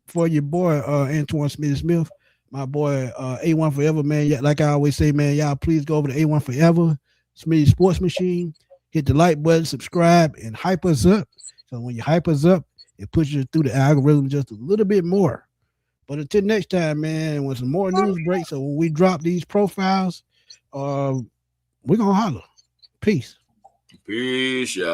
for your boy Antoine Smith, my boy A1 Forever, man. Like I always say, man, y'all please go over to A1 Forever, Smitty Sports Machine. Hit the like button, subscribe, and hype us up. So when you hype us up, it pushes you through the algorithm just a little bit more. But until next time, man, when some more news breaks, so when we drop these profiles, we're going to holler. Peace. Peace, y'all.